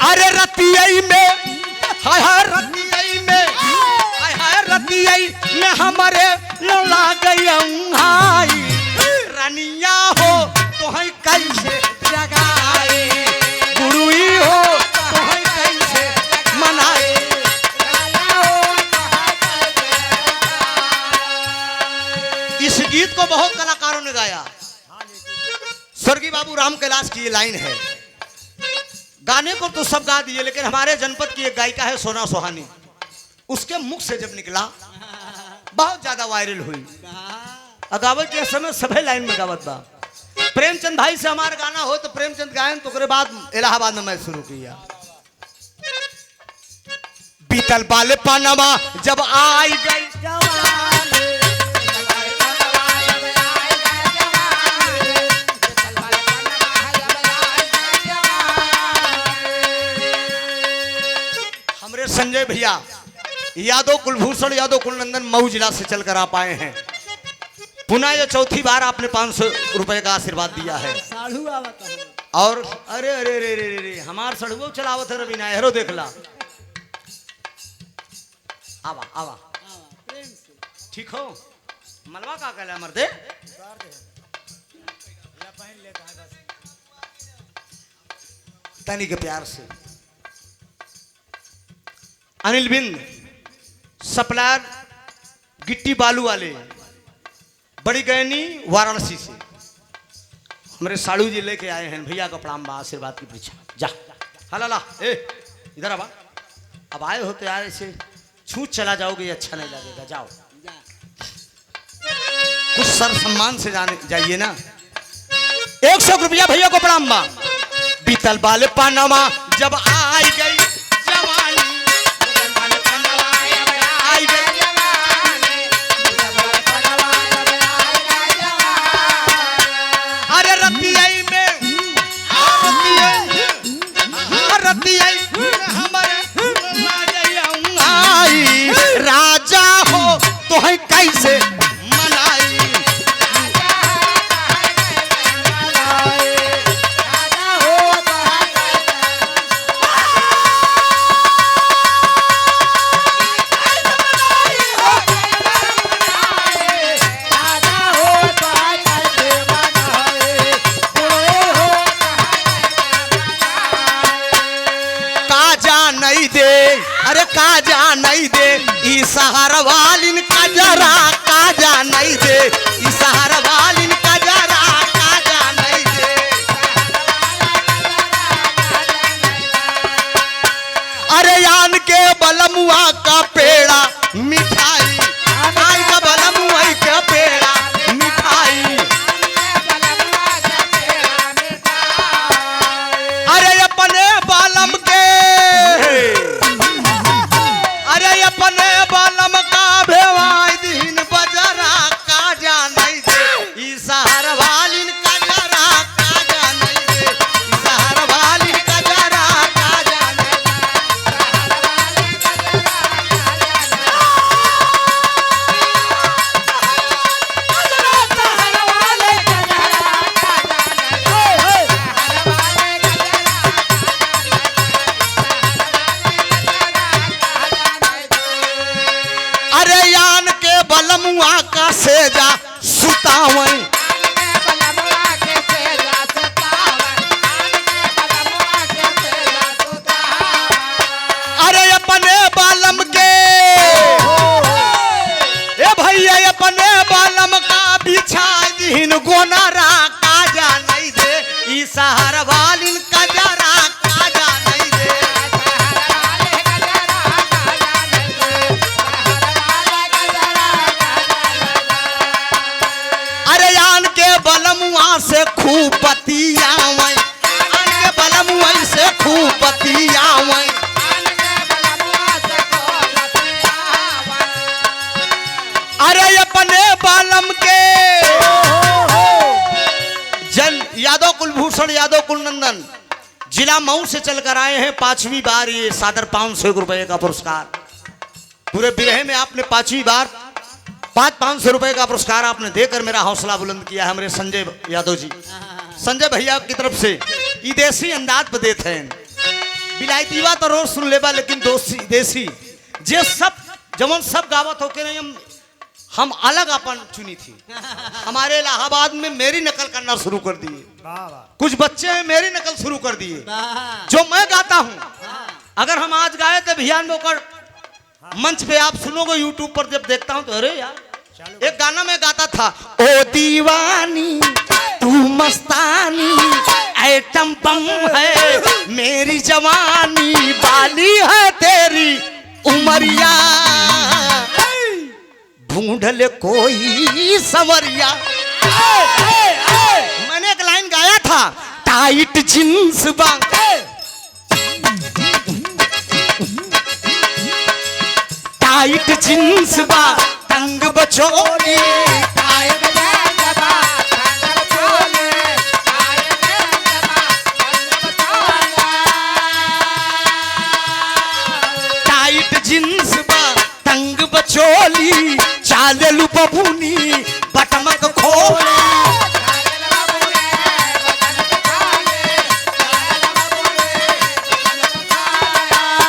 अरे रतियई में हाय रतियई में हाय रतियई में हमारे लौला गई हाई। रनिया हो तो है कैसे जगाए, गुरुई हो तो है कैसे मनाए। इस गीत को बहुत कलाकारों ने गाया। स्वर्गीय बाबू राम कैलाश की ये लाइन है। गाने को तो सब गा दिए, लेकिन हमारे जनपद की एक गायिका है सोना सोहानी, उसके मुख से जब निकला बहुत ज्यादा वायरल हुई। अगावत के समय सभी लाइन में गावत बा। प्रेमचंद भाई से हमारा गाना हो तो प्रेमचंद गायन, तो बाद इलाहाबाद में मैं शुरू किया। बीतल बाले पानवा जब आई गई, हमरे संजय भैया यादव कुलभूषण यादव कुलनंदन मऊ जिला से चलकर आप आए हैं। पुनः ये चौथी बार आपने 500 रुपए का आशीर्वाद दिया है। साढ़ू आवत है। और अरे अरे अरे अरे अरे हमार सड़ुओ चलावत है रवीना, हेरो देख ला। आवा आवा प्रेम से ठीक हो। मलवा का कहला मर्दे, उतार दे या पहन ले कहां बस। तनी के प्यार से। अनिल बिंद सप्लायर गिट्टी बालू वाले, बड़ी गैनी वाराणसी से हमारे साड़ू जी लेके आए हैं। भैया का प्रणाम बा, आशीर्वाद की परीक्षा। जा हला ला ए इधर आवा। अब आए हो तो यार ऐसे छूट चला जाओगे अच्छा नहीं लगेगा। जाओ जा। कुछ सर सम्मान से जाने जाइए ना। 100 रुपया भैया को प्रणाम बा। बीतल बाले पानामा जब आई गई जवानी, आई गई अरे रतियई में रतियई हमारे आई। राजा हो तो है कैसे मनाई। अरे काजा नहीं दे ई सहारा वालिन काजरा, काजा नहीं दे ई सहारा वालिन काजरा, काजा नहीं दे। अरे यान के बलमुआ का पेड़ा मिठाई, आई का बलमुआ का पेड़ा मिठाई। अरे अपने बालम के, अरे अपने बालम का भेवाई दिन बजरा, काजा नहीं दे ई सहारा वालिन काजरा, काजा नहीं दे ई सहारा वालिन काजरा, काजा नहीं अरे यान के बलमुआ का से जा सुतावई अरे अपने बालम के ए भैया अपने बालम का बिछा दिन गोनारा काजा नहीं दे ई सहार वालिन का जरा काजा नहीं दे अरे आन के बलमुआ से खूब पतियावई आन के बलमुआ से खूब पतियावई अरे अपने बालम के जन यादव कुलभूषण यादव कुलनंदन जिला मऊ से चलकर आए हैं 5वीं बार ये सादर 500 रुपए का पुरस्कार पूरे बिरहे में आपने 5वीं बार 500 रुपए का पुरस्कार आपने देकर मेरा हौसला बुलंद किया है हमारे संजय यादव जी संजय भैया की तरफ से ये देसी अंदाज पे देते हैं बिलायतीवा तो रोज सुन लेबा लेकिन दोस्ती देसी जे सब जमन सब गावत होके नहीं हम अलग अपन चुनी थी हमारे इलाहाबाद में मेरी नकल करना शुरू कर दिए वाह वाह कुछ बच्चे हैं मेरी नकल शुरू कर दिए जो मैं गाता हूँ अगर हम आज गाए तो अभियान में होकर मंच पे आप सुनोगे यूट्यूब पर जब देखता हूँ तो अरे यार एक गाना में गाता था ओ दीवानी तू मस्तानी आइटम बम है मेरी जवानी बाली है तेरी उमरिया ढूंढ ले कोई संवरिया मैंने एक लाइन गाया था टाइट जींस बांग टाइट जींस बा तंग बचोली टाइट जींस बा तंग बचोली चालू बबू